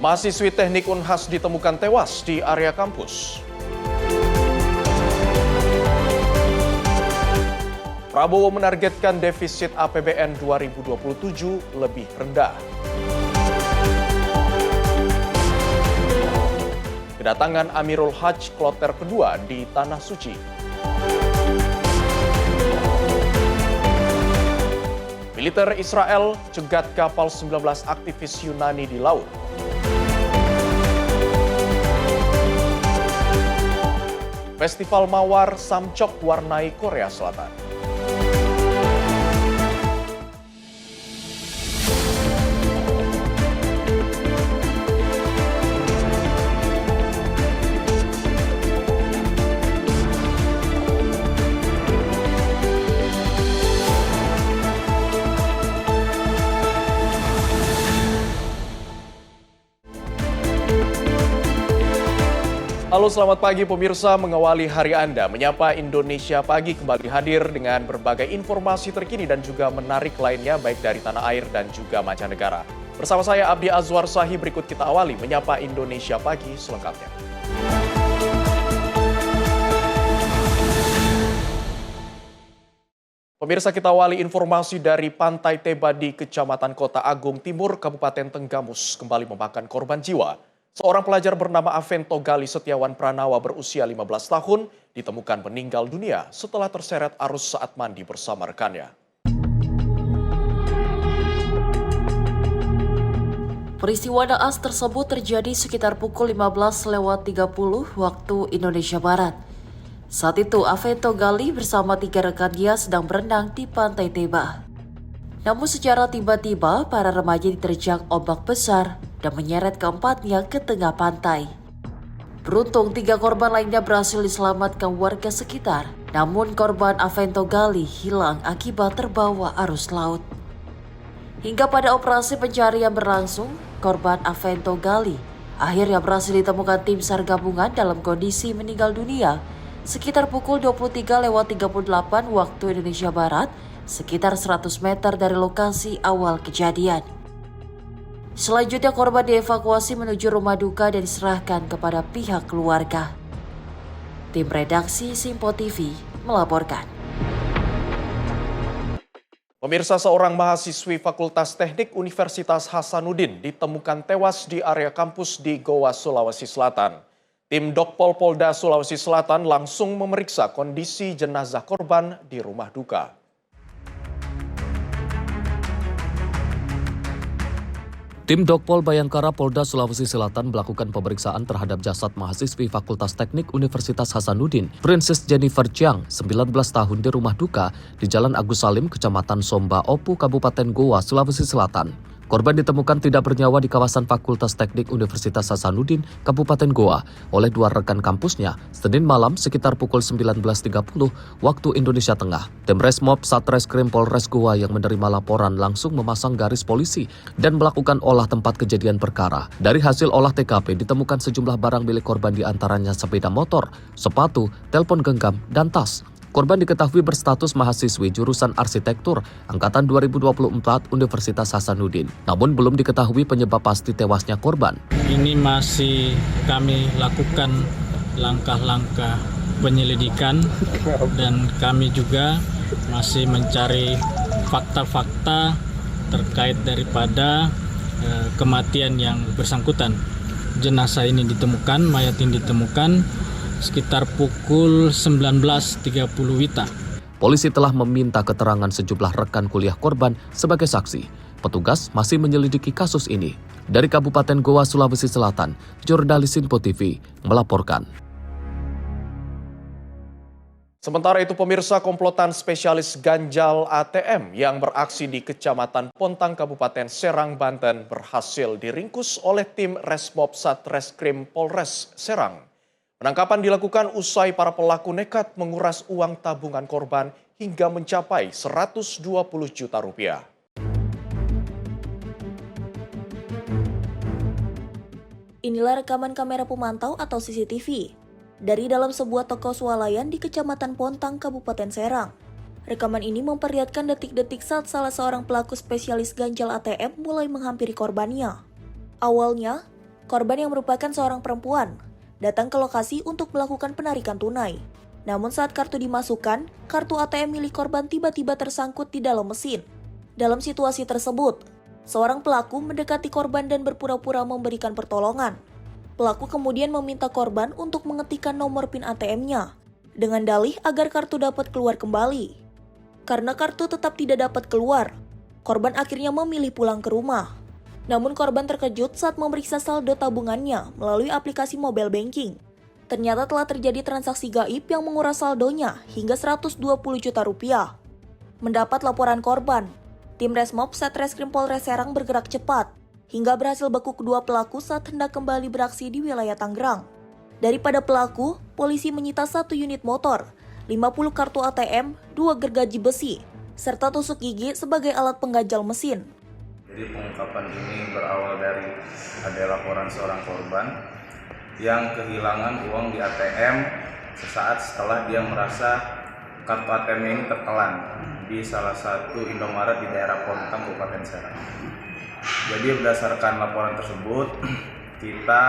Mahasiswi Teknik Unhas ditemukan tewas di area kampus. Prabowo menargetkan defisit APBN 2027 lebih rendah. Kedatangan Amirul Hajj kloter kedua di Tanah Suci. Militer Israel cegat kapal 19 aktivis Yunani di laut. Festival Mawar Samcok warnai Korea Selatan. Halo, selamat pagi pemirsa, mengawali hari Anda. Menyapa Indonesia Pagi kembali hadir dengan berbagai informasi terkini dan juga menarik lainnya baik dari tanah air dan juga mancanegara. Bersama saya Abdi Azwar Sahi, berikut kita awali Menyapa Indonesia Pagi selengkapnya. Pemirsa, kita awali informasi dari Pantai Teba di Kecamatan Kota Agung Timur, Kabupaten Tenggamus kembali memakan korban jiwa. Seorang pelajar bernama Avento Gali Setiawan Pranawa berusia 15 tahun ditemukan meninggal dunia setelah terseret arus saat mandi bersama rekannya. Peristiwa naas tersebut terjadi sekitar pukul 15.30 waktu Indonesia Barat. Saat itu Avento Gali bersama 3 rekannya sedang berenang di Pantai Teba. Namun secara tiba-tiba para remaja diterjang ombak besar dan menyeret keempatnya ke tengah pantai. Beruntung 3 korban lainnya berhasil diselamatkan warga sekitar. Namun korban Avento Gali hilang akibat terbawa arus laut. Hingga pada operasi pencarian berlangsung, korban Avento Gali akhirnya berhasil ditemukan tim SAR gabungan dalam kondisi meninggal dunia sekitar pukul 23.38 waktu Indonesia Barat, sekitar 100 meter dari lokasi awal kejadian. Selanjutnya korban dievakuasi menuju rumah duka dan diserahkan kepada pihak keluarga. Tim redaksi Simpo TV melaporkan. Pemirsa, seorang mahasiswi Fakultas Teknik Universitas Hasanuddin ditemukan tewas di area kampus di Goa, Sulawesi Selatan. Tim Dokpol Polda Sulawesi Selatan langsung memeriksa kondisi jenazah korban di rumah duka. Tim Dokpol Bayangkara Polda Sulawesi Selatan melakukan pemeriksaan terhadap jasad mahasiswi Fakultas Teknik Universitas Hasanuddin, Princess Jennifer Chiang, 19 tahun di rumah duka di Jalan Agus Salim, Kecamatan Somba Opu, Kabupaten Goa, Sulawesi Selatan. Korban ditemukan tidak bernyawa di kawasan Fakultas Teknik Universitas Hasanuddin, Kabupaten Goa, oleh 2 rekan kampusnya Senin malam sekitar pukul 19.30 waktu Indonesia Tengah. Tim Resmob Satreskrim Polres Goa yang menerima laporan langsung memasang garis polisi dan melakukan olah tempat kejadian perkara. Dari hasil olah TKP ditemukan sejumlah barang milik korban, di antaranya sepeda motor, sepatu, telepon genggam, dan tas. Korban diketahui berstatus mahasiswi jurusan arsitektur angkatan 2024 Universitas Hasanuddin. Namun belum diketahui penyebab pasti tewasnya korban. Ini masih kami lakukan langkah-langkah penyelidikan dan kami juga masih mencari fakta-fakta terkait daripada kematian yang bersangkutan. Jenazah ini ditemukan, mayat ini ditemukan sekitar pukul 19.30 WITA. Polisi telah meminta keterangan sejumlah rekan kuliah korban sebagai saksi. Petugas masih menyelidiki kasus ini. Dari Kabupaten Goa, Sulawesi Selatan, jurnalis Simpo TV melaporkan. Sementara itu pemirsa, komplotan spesialis ganjal ATM yang beraksi di Kecamatan Pontang, Kabupaten Serang, Banten berhasil diringkus oleh tim Resmob Satreskrim Polres Serang. Penangkapan dilakukan usai para pelaku nekat menguras uang tabungan korban hingga mencapai 120 juta rupiah. Inilah rekaman kamera pemantau atau CCTV dari dalam sebuah toko swalayan di Kecamatan Pontang, Kabupaten Serang. Rekaman ini memperlihatkan detik-detik saat salah seorang pelaku spesialis ganjal ATM mulai menghampiri korbannya. Awalnya, korban yang merupakan seorang perempuan datang ke lokasi untuk melakukan penarikan tunai. Namun saat kartu dimasukkan, kartu ATM milik korban tiba-tiba tersangkut di dalam mesin. Dalam situasi tersebut, seorang pelaku mendekati korban dan berpura-pura memberikan pertolongan. Pelaku kemudian meminta korban untuk mengetikkan nomor PIN ATM-nya dengan dalih agar kartu dapat keluar kembali. Karena kartu tetap tidak dapat keluar, korban akhirnya memilih pulang ke rumah. Namun korban terkejut saat memeriksa saldo tabungannya melalui aplikasi mobile banking. Ternyata telah terjadi transaksi gaib yang menguras saldonya hingga 120 juta rupiah. Mendapat laporan korban, tim Resmob Satreskrim Polres Serang bergerak cepat hingga berhasil beku kedua pelaku saat hendak kembali beraksi di wilayah Tangerang. Daripada pelaku, polisi menyita 1 unit motor, 50 kartu ATM, 2 gergaji besi, serta tusuk gigi sebagai alat pengganjal mesin. Jadi pengungkapan ini berawal dari ada laporan seorang korban yang kehilangan uang di ATM sesaat setelah dia merasa kartu ATM ini tertelan di salah satu Indomaret di daerah Pontang, Kabupaten Serang. Jadi berdasarkan laporan tersebut, kita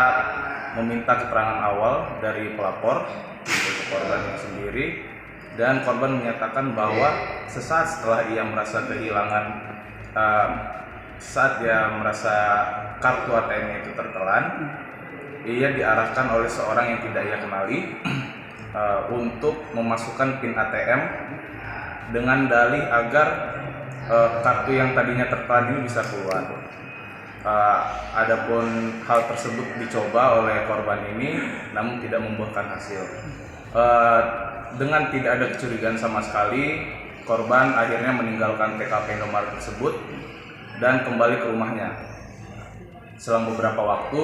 meminta keterangan awal dari pelapor, yaitu korban sendiri, dan korban menyatakan bahwa sesaat setelah ia merasa kehilangan, saat dia merasa kartu ATM itu tertelan, ia diarahkan oleh seorang yang tidak ia kenali untuk memasukkan PIN ATM dengan dalih agar kartu yang tadinya tertelan ini bisa keluar. Adapun hal tersebut dicoba oleh korban ini, namun tidak membuahkan hasil. Dengan tidak ada kecurigaan sama sekali, korban akhirnya meninggalkan TKP Indomaret tersebut dan kembali ke rumahnya. Selang beberapa waktu,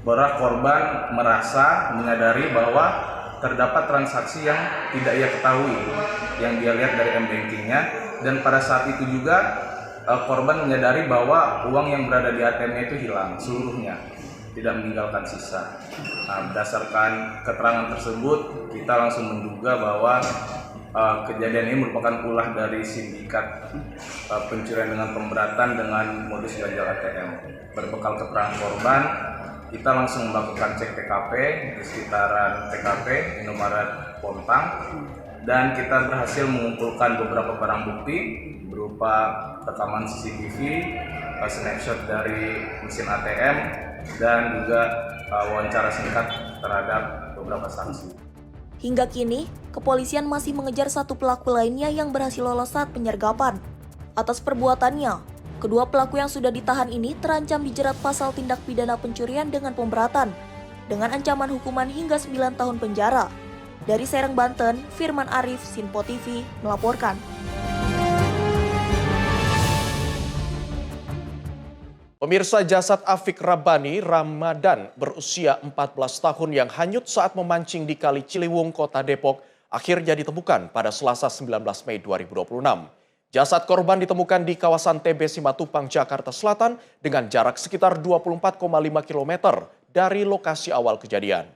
baru korban menyadari bahwa terdapat transaksi yang tidak ia ketahui, yang dia lihat dari M-Banking-nya, dan pada saat itu juga korban menyadari bahwa uang yang berada di ATM itu hilang seluruhnya, tidak meninggalkan sisa. Nah, berdasarkan keterangan tersebut, kita langsung menduga bahwa kejadian ini merupakan ulah dari sindikat pencurian dengan pemberatan dengan modus ganjal ATM. Berbekal keterangan korban, kita langsung melakukan cek TKP di sekitaran TKP Indomaret Pontang, dan kita berhasil mengumpulkan beberapa barang bukti berupa rekaman CCTV, snapshot dari mesin ATM, dan juga wawancara singkat terhadap beberapa saksi. Hingga kini, kepolisian masih mengejar 1 pelaku lainnya yang berhasil lolos saat penyergapan. Atas perbuatannya, kedua pelaku yang sudah ditahan ini terancam dijerat pasal tindak pidana pencurian dengan pemberatan, dengan ancaman hukuman hingga 9 tahun penjara. Dari Serang, Banten, Firman Arif, Sinpo TV, melaporkan. Pemirsa, jasad Afik Rabbani Ramadan berusia 14 tahun yang hanyut saat memancing di Kali Ciliwung, Kota Depok, akhirnya ditemukan pada Selasa 19 Mei 2026. Jasad korban ditemukan di kawasan TB Simatupang, Jakarta Selatan dengan jarak sekitar 24,5 km dari lokasi awal kejadian.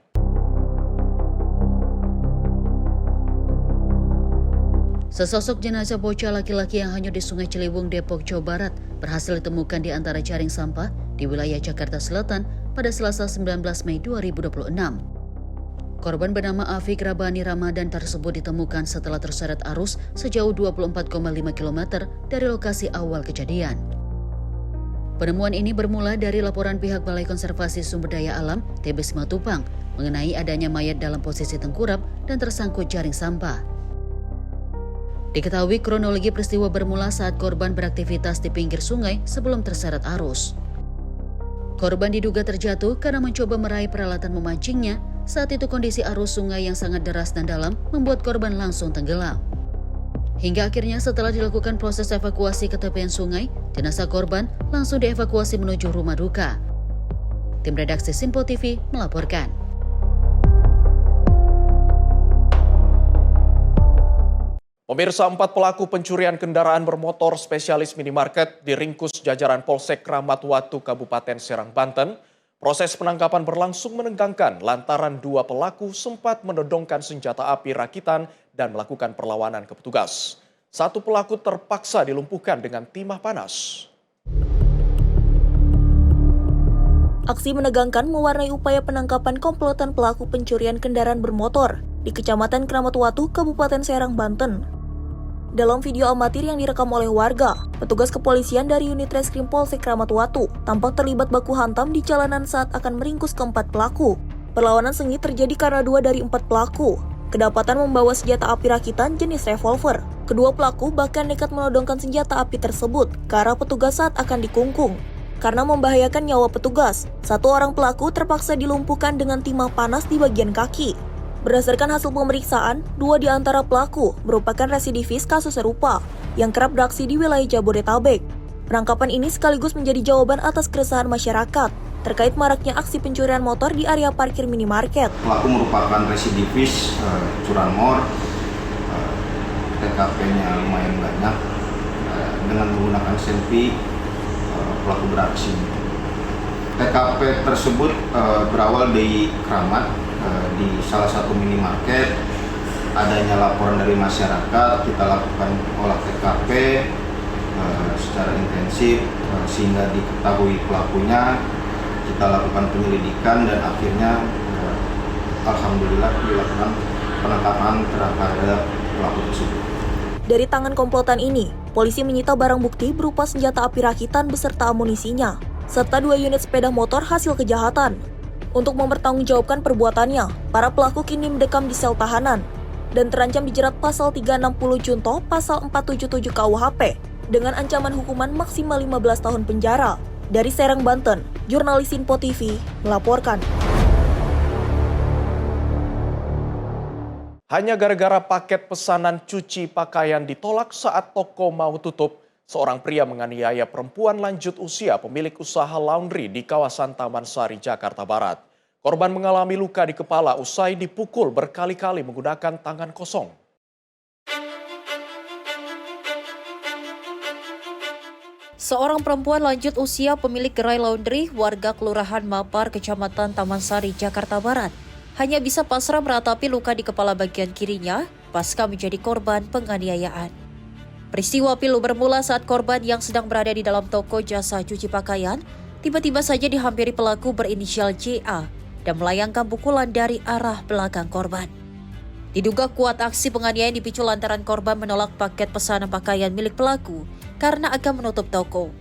Sesosok jenazah bocah laki-laki yang hanyut di Sungai Ciliwung, Depok, Jawa Barat berhasil ditemukan di antara jaring sampah di wilayah Jakarta Selatan pada Selasa 19 Mei 2026. Korban bernama Afik Rabbani Ramadan tersebut ditemukan setelah terseret arus sejauh 24,5 km dari lokasi awal kejadian. Penemuan ini bermula dari laporan pihak Balai Konservasi Sumber Daya Alam TB Simatupang mengenai adanya mayat dalam posisi tengkurap dan tersangkut jaring sampah. Diketahui kronologi peristiwa bermula saat korban beraktivitas di pinggir sungai sebelum terseret arus. Korban diduga terjatuh karena mencoba meraih peralatan memancingnya. Saat itu kondisi arus sungai yang sangat deras dan dalam membuat korban langsung tenggelam. Hingga akhirnya setelah dilakukan proses evakuasi ke tepian sungai, jenazah korban langsung dievakuasi menuju rumah duka. Tim redaksi Sinpo TV melaporkan. Pemirsa, 4 pelaku pencurian kendaraan bermotor spesialis minimarket diringkus jajaran Polsek Kramat Watu, Kabupaten Serang, Banten. Proses penangkapan berlangsung menegangkan lantaran 2 pelaku sempat menodongkan senjata api rakitan dan melakukan perlawanan ke petugas. 1 pelaku terpaksa dilumpuhkan dengan timah panas. Aksi menegangkan mewarnai upaya penangkapan komplotan pelaku pencurian kendaraan bermotor di Kecamatan Kramat Watu, Kabupaten Serang, Banten. Dalam video amatir yang direkam oleh warga, petugas kepolisian dari unit Reskrim Polsek Kramat Watu tampak terlibat baku hantam di jalanan saat akan meringkus keempat pelaku. Perlawanan sengit terjadi karena 2 dari 4 pelaku kedapatan membawa senjata api rakitan jenis revolver. Kedua pelaku bahkan nekat menodongkan senjata api tersebut ke arah petugas saat akan dikungkung. Karena membahayakan nyawa petugas, 1 orang pelaku terpaksa dilumpuhkan dengan timah panas di bagian kaki. Berdasarkan hasil pemeriksaan, 2 di antara pelaku merupakan residivis kasus serupa yang kerap beraksi di wilayah Jabodetabek. Penangkapan ini sekaligus menjadi jawaban atas keresahan masyarakat terkait maraknya aksi pencurian motor di area parkir minimarket. Pelaku merupakan residivis curanmor, TKP-nya lumayan banyak. Dengan menggunakan selfie, pelaku beraksi. TKP tersebut berawal dari Kramat, di salah satu minimarket. Adanya laporan dari masyarakat, kita lakukan olah TKP secara intensif sehingga diketahui pelakunya. Kita lakukan penyelidikan dan akhirnya alhamdulillah dilakukan penangkapan terhadap pelaku tersebut. Dari tangan komplotan ini, polisi menyita barang bukti berupa senjata api rakitan beserta amunisinya, serta 2 unit sepeda motor hasil kejahatan. Untuk mempertanggungjawabkan perbuatannya, para pelaku kini mendekam di sel tahanan dan terancam dijerat pasal 360 Junto pasal 477 KUHP dengan ancaman hukuman maksimal 15 tahun penjara. Dari Serang, Banten, jurnalis Info TV melaporkan. Hanya gara-gara paket pesanan cuci pakaian ditolak saat toko mau tutup, seorang pria menganiaya perempuan lanjut usia pemilik usaha laundry di kawasan Taman Sari, Jakarta Barat. Korban mengalami luka di kepala usai dipukul berkali-kali menggunakan tangan kosong. Seorang perempuan lanjut usia pemilik gerai laundry warga Kelurahan Mapar, Kecamatan Taman Sari, Jakarta Barat, hanya bisa pasrah meratapi luka di kepala bagian kirinya pasca menjadi korban penganiayaan. Peristiwa pilu bermula saat korban yang sedang berada di dalam toko jasa cuci pakaian tiba-tiba saja dihampiri pelaku berinisial JA dan melayangkan pukulan dari arah belakang korban. Diduga kuat aksi penganiayaan dipicu lantaran korban menolak paket pesanan pakaian milik pelaku karena akan menutup toko.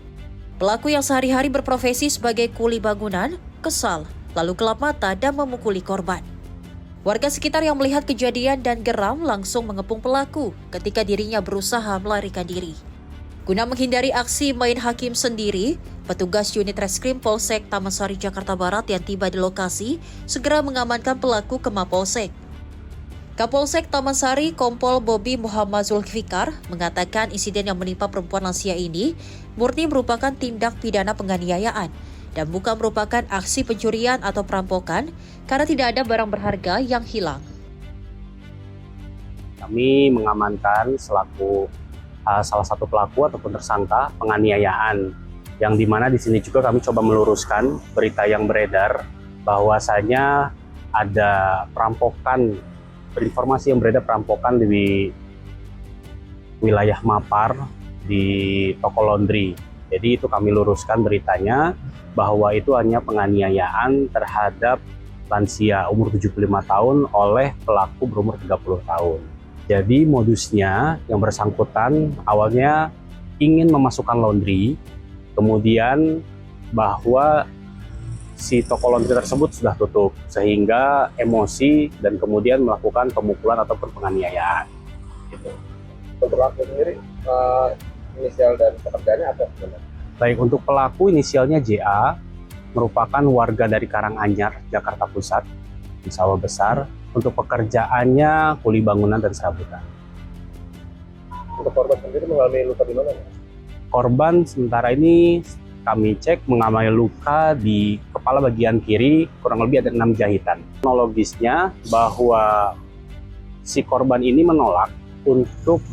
Pelaku yang sehari-hari berprofesi sebagai kuli bangunan kesal, lalu gelap mata dan memukuli korban. Warga sekitar yang melihat kejadian dan geram langsung mengepung pelaku ketika dirinya berusaha melarikan diri. Guna menghindari aksi main hakim sendiri, petugas unit Reskrim Polsek Taman Sari, Jakarta Barat yang tiba di lokasi segera mengamankan pelaku ke Mapolsek. Kapolsek Taman Sari, Kompol Bobi Muhammad Zulfikar, mengatakan insiden yang menimpa perempuan lansia ini murni merupakan tindak pidana penganiayaan dan bukan merupakan aksi pencurian atau perampokan karena tidak ada barang berharga yang hilang. Kami mengamankan selaku salah satu pelaku ataupun tersangka penganiayaan, yang dimana di sini juga kami coba meluruskan berita yang beredar bahwasanya ada perampokan, informasi yang beredar perampokan di wilayah Mapar di toko laundry. Jadi itu kami luruskan beritanya bahwa itu hanya penganiayaan terhadap lansia umur 75 tahun oleh pelaku berumur 30 tahun. Jadi modusnya yang bersangkutan awalnya ingin memasukkan laundry, kemudian bahwa si toko laundry tersebut sudah tutup sehingga emosi dan kemudian melakukan pemukulan ataupun penganiayaan. Gitu. Untuk pelaku sendiri inisial dan pekerjaannya apa sebenarnya? Baik, untuk pelaku inisialnya JA merupakan warga dari Karanganyar, Jakarta Pusat, di Sawah Besar. Untuk pekerjaannya kuli bangunan dan serabutan. Untuk korban sendiri mengalami luka di mana? Korban sementara ini kami cek mengalami luka di kepala bagian kiri, kurang lebih ada 6 jahitan. Kronologisnya bahwa si korban ini menolak untuk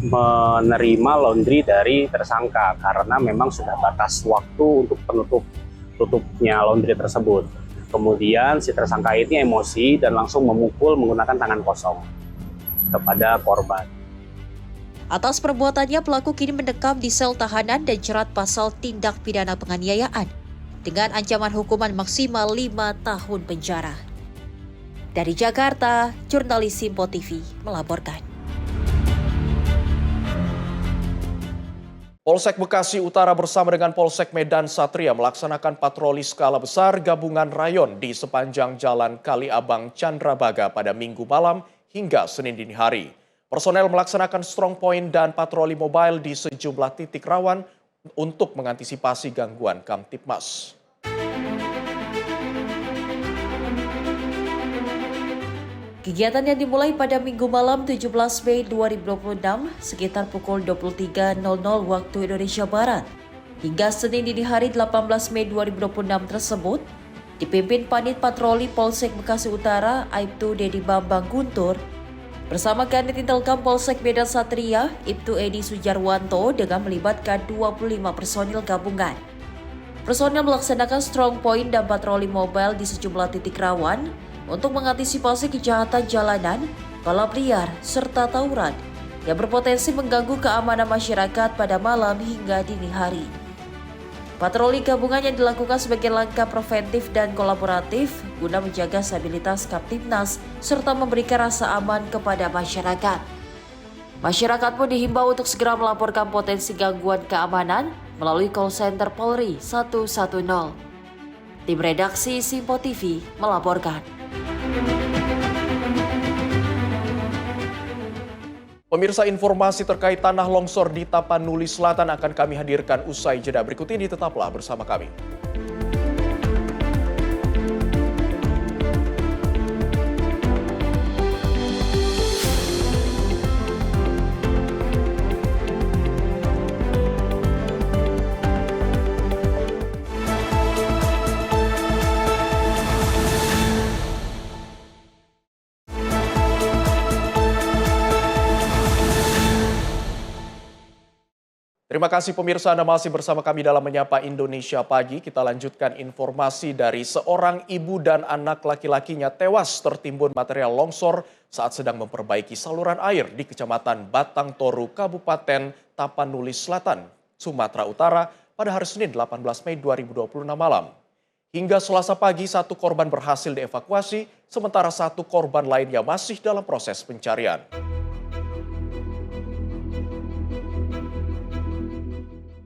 menerima laundry dari tersangka karena memang sudah batas waktu untuk tutupnya laundry tersebut. Kemudian si tersangka ini emosi dan langsung memukul menggunakan tangan kosong kepada korban. Atas perbuatannya, pelaku kini mendekam di sel tahanan dan jerat pasal tindak pidana penganiayaan. dengan ancaman hukuman maksimal 5 tahun penjara. Dari Jakarta, jurnalis Simpo TV melaporkan. Polsek Bekasi Utara bersama dengan Polsek Medan Satria melaksanakan patroli skala besar gabungan rayon di sepanjang Jalan Kali Abang Candrabaga pada Minggu malam hingga Senin dini hari. Personel melaksanakan strong point dan patroli mobile di sejumlah titik rawan untuk mengantisipasi gangguan Kamtibmas. Kegiatan yang dimulai pada Minggu malam 17 Mei 2026 sekitar pukul 23.00 waktu Indonesia Barat hingga Senin dini hari 18 Mei 2026 tersebut dipimpin Panit Patroli Polsek Bekasi Utara Aibtu Dedi Bambang Guntur bersama Kanit Intelkam Polsek Medan Satria Ibtu Edi Sujarwanto dengan melibatkan 25 personil gabungan. Personil melaksanakan strong point dan patroli mobile di sejumlah titik rawan untuk mengantisipasi kejahatan jalanan, balap liar, serta tawuran yang berpotensi mengganggu keamanan masyarakat pada malam hingga dini hari. Patroli gabungan yang dilakukan sebagai langkah preventif dan kolaboratif guna menjaga stabilitas Kamtibnas serta memberikan rasa aman kepada masyarakat. Masyarakat pun dihimbau untuk segera melaporkan potensi gangguan keamanan melalui call center Polri 110. Tim redaksi Simpo TV melaporkan. Pemirsa, informasi terkait tanah longsor di Tapanuli Selatan akan kami hadirkan usai jeda berikut ini. Tetaplah bersama kami. Terima kasih pemirsa, Anda masih bersama kami dalam Menyapa Indonesia Pagi. Kita lanjutkan informasi dari seorang ibu dan anak laki-lakinya tewas tertimbun material longsor saat sedang memperbaiki saluran air di Kecamatan Batang Toru, Kabupaten Tapanuli Selatan, Sumatera Utara pada hari Senin 18 Mei 2026 malam. Hingga Selasa pagi, 1 korban berhasil dievakuasi, sementara 1 korban lainnya masih dalam proses pencarian.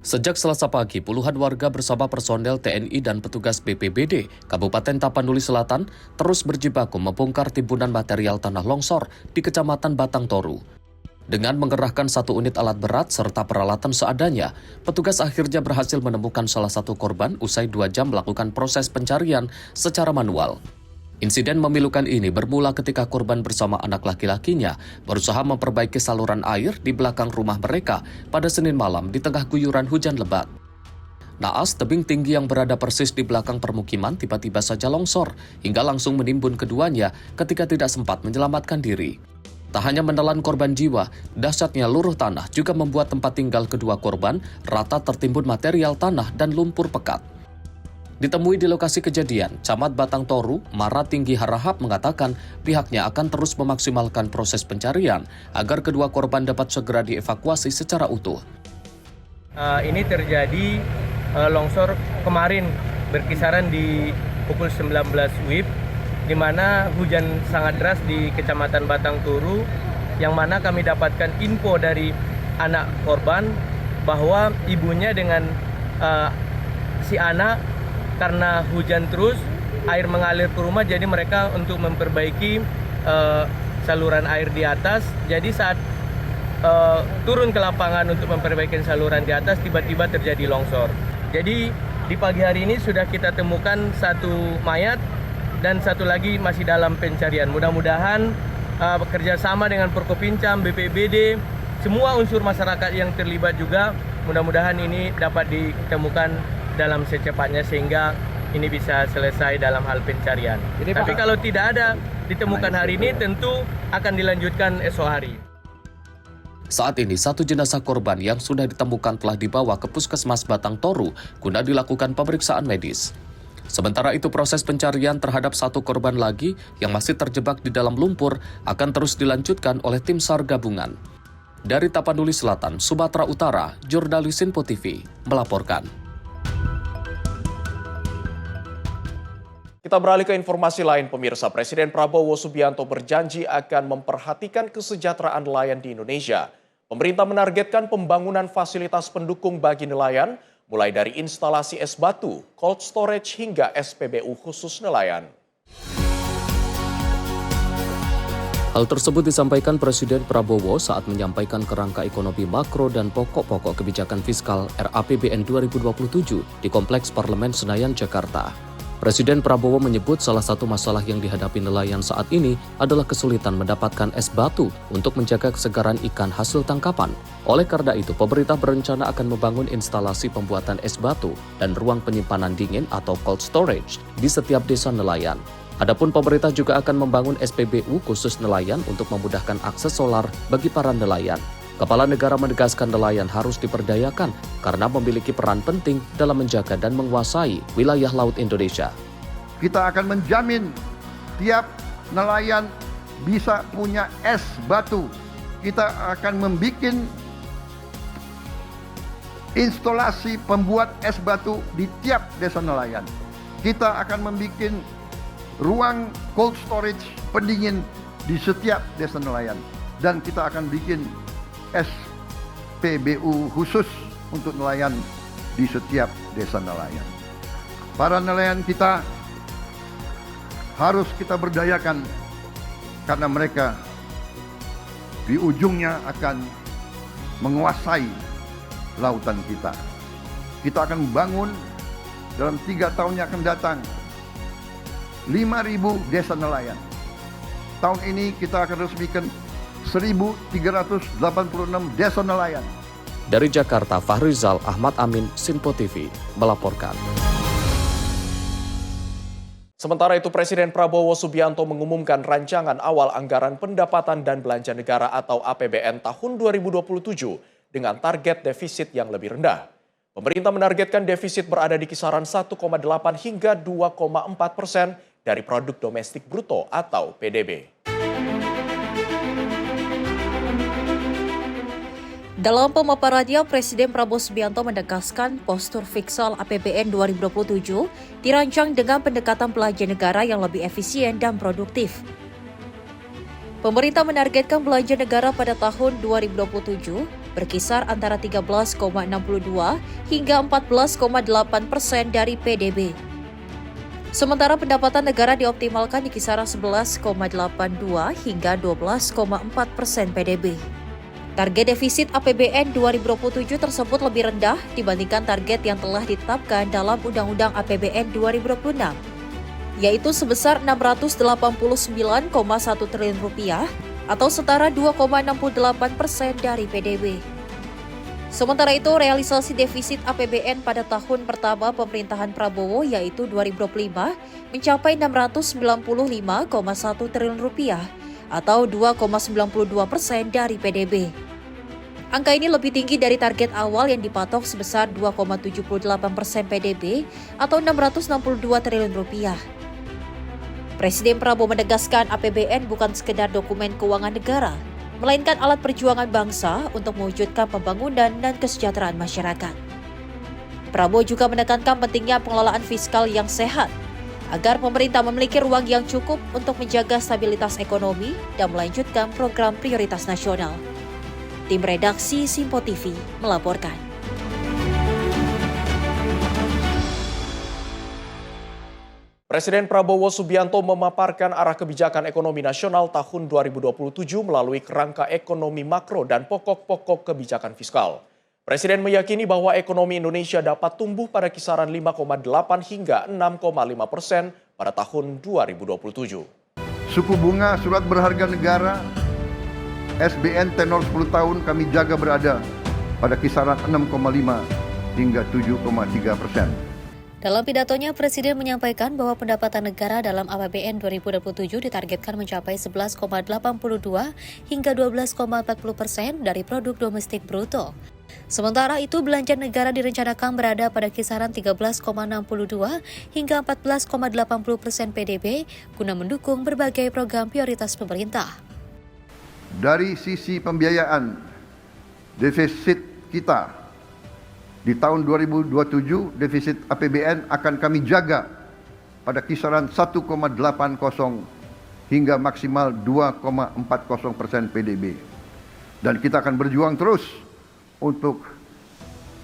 Sejak Selasa pagi, puluhan warga bersama personel TNI dan petugas BPBD Kabupaten Tapanuli Selatan terus berjibaku membongkar timbunan material tanah longsor di Kecamatan Batang Toru. Dengan mengerahkan 1 unit alat berat serta peralatan seadanya, petugas akhirnya berhasil menemukan salah satu korban usai 2 jam melakukan proses pencarian secara manual. Insiden memilukan ini bermula ketika korban bersama anak laki-lakinya berusaha memperbaiki saluran air di belakang rumah mereka pada Senin malam di tengah guyuran hujan lebat. Naas tebing tinggi yang berada persis di belakang permukiman tiba-tiba saja longsor hingga langsung menimbun keduanya ketika tidak sempat menyelamatkan diri. Tak hanya menelan korban jiwa, dahsyatnya luruh tanah juga membuat tempat tinggal kedua korban rata tertimbun material tanah dan lumpur pekat. Ditemui di lokasi kejadian, Camat Batang Toru, Mara Tinggi Harahap mengatakan pihaknya akan terus memaksimalkan proses pencarian agar kedua korban dapat segera dievakuasi secara utuh. Ini terjadi longsor kemarin berkisaran di pukul 19 WIB, di mana hujan sangat deras di Kecamatan Batang Toru, yang mana kami dapatkan info dari anak korban bahwa ibunya dengan si anak karena hujan terus, air mengalir ke rumah, jadi mereka untuk memperbaiki saluran air di atas. Jadi saat turun ke lapangan untuk memperbaiki saluran di atas, tiba-tiba terjadi longsor. Jadi di pagi hari ini sudah kita temukan 1 mayat dan 1 lagi masih dalam pencarian. Mudah-mudahan bekerjasama dengan Forkopincam, BPBD, semua unsur masyarakat yang terlibat juga, mudah-mudahan ini dapat ditemukan dalam secepatnya sehingga ini bisa selesai dalam hal pencarian. Tapi kalau tidak ada ditemukan hari ini, tentu akan dilanjutkan esok hari. Saat ini 1 jenazah korban yang sudah ditemukan telah dibawa ke Puskesmas Batang Toru guna dilakukan pemeriksaan medis. Sementara itu proses pencarian terhadap 1 korban lagi yang masih terjebak di dalam lumpur akan terus dilanjutkan oleh tim SAR gabungan. Dari Tapanuli Selatan, Sumatera Utara, jurnalis Simpo TV melaporkan. Kita beralih ke informasi lain, pemirsa. Presiden Prabowo Subianto berjanji akan memperhatikan kesejahteraan nelayan di Indonesia. Pemerintah menargetkan pembangunan fasilitas pendukung bagi nelayan, mulai dari instalasi es batu, cold storage, hingga SPBU khusus nelayan. Hal tersebut disampaikan Presiden Prabowo saat menyampaikan kerangka ekonomi makro dan pokok-pokok kebijakan fiskal RAPBN 2027 di Kompleks Parlemen Senayan, Jakarta. Presiden Prabowo menyebut salah satu masalah yang dihadapi nelayan saat ini adalah kesulitan mendapatkan es batu untuk menjaga kesegaran ikan hasil tangkapan. Oleh karena itu, pemerintah berencana akan membangun instalasi pembuatan es batu dan ruang penyimpanan dingin atau cold storage di setiap desa nelayan. Adapun pemerintah juga akan membangun SPBU khusus nelayan untuk memudahkan akses solar bagi para nelayan. Kepala negara menegaskan nelayan harus diperdayakan karena memiliki peran penting dalam menjaga dan menguasai wilayah laut Indonesia. Kita akan menjamin tiap nelayan bisa punya es batu. Kita akan membuat instalasi pembuat es batu di tiap desa nelayan. Kita akan membuat ruang cold storage pendingin di setiap desa nelayan. Dan kita akan bikin SPBU khusus untuk nelayan di setiap desa nelayan. Para nelayan kita harus kita berdayakan karena mereka di ujungnya akan menguasai lautan kita. Kita akan membangun dalam 3 tahun yang akan datang 5.000 desa nelayan. Tahun ini kita akan resmikan 1.386 desa nelayan. Dari Jakarta, Fahrizal Ahmad Amin, Sinpo TV, melaporkan. Sementara itu, Presiden Prabowo Subianto mengumumkan rancangan awal anggaran pendapatan dan belanja negara atau APBN tahun 2027 dengan target defisit yang lebih rendah. Pemerintah menargetkan defisit berada di kisaran 1,8 hingga 2,4% dari produk domestik bruto atau PDB. Dalam pemaparannya, Presiden Prabowo Subianto menegaskan postur fiskal APBN 2027 dirancang dengan pendekatan belanja negara yang lebih efisien dan produktif. Pemerintah menargetkan belanja negara pada tahun 2027 berkisar antara 13,62 hingga 14,8% dari PDB. Sementara pendapatan negara dioptimalkan di kisaran 11,82 hingga 12,4% PDB. Target defisit APBN 2027 tersebut lebih rendah dibandingkan target yang telah ditetapkan dalam Undang-Undang APBN 2026, yaitu sebesar Rp689,1 triliun atau setara 2,68% dari PDB. Sementara itu, realisasi defisit APBN pada tahun pertama pemerintahan Prabowo yaitu 2025 mencapai Rp695,1 triliun atau 2,92% dari PDB. Angka ini lebih tinggi dari target awal yang dipatok sebesar 2,78% PDB atau Rp662 triliun. Presiden Prabowo menegaskan APBN bukan sekedar dokumen keuangan negara, melainkan alat perjuangan bangsa untuk mewujudkan pembangunan dan kesejahteraan masyarakat. Prabowo juga menekankan pentingnya pengelolaan fiskal yang sehat, agar pemerintah memiliki ruang yang cukup untuk menjaga stabilitas ekonomi dan melanjutkan program prioritas nasional. Tim redaksi Sinpo TV melaporkan. Presiden Prabowo Subianto memaparkan arah kebijakan ekonomi nasional tahun 2027 melalui kerangka ekonomi makro dan pokok-pokok kebijakan fiskal. Presiden meyakini bahwa ekonomi Indonesia dapat tumbuh pada kisaran 5,8 hingga 6,5% pada tahun 2027. Suku bunga surat berharga negara SBN tenor 10 tahun kami jaga berada pada kisaran 6,5 hingga 7,3%. Dalam pidatonya, Presiden menyampaikan bahwa pendapatan negara dalam APBN 2027 ditargetkan mencapai 11,82 hingga 12,40% dari produk domestik bruto. Sementara itu, belanja negara direncanakan berada pada kisaran 13,62 hingga 14,80% PDB guna mendukung berbagai program prioritas pemerintah. Dari sisi pembiayaan, defisit kita di tahun 2027 defisit APBN akan kami jaga pada kisaran 1,80 hingga maksimal 2,40% PDB. Dan kita akan berjuang terus untuk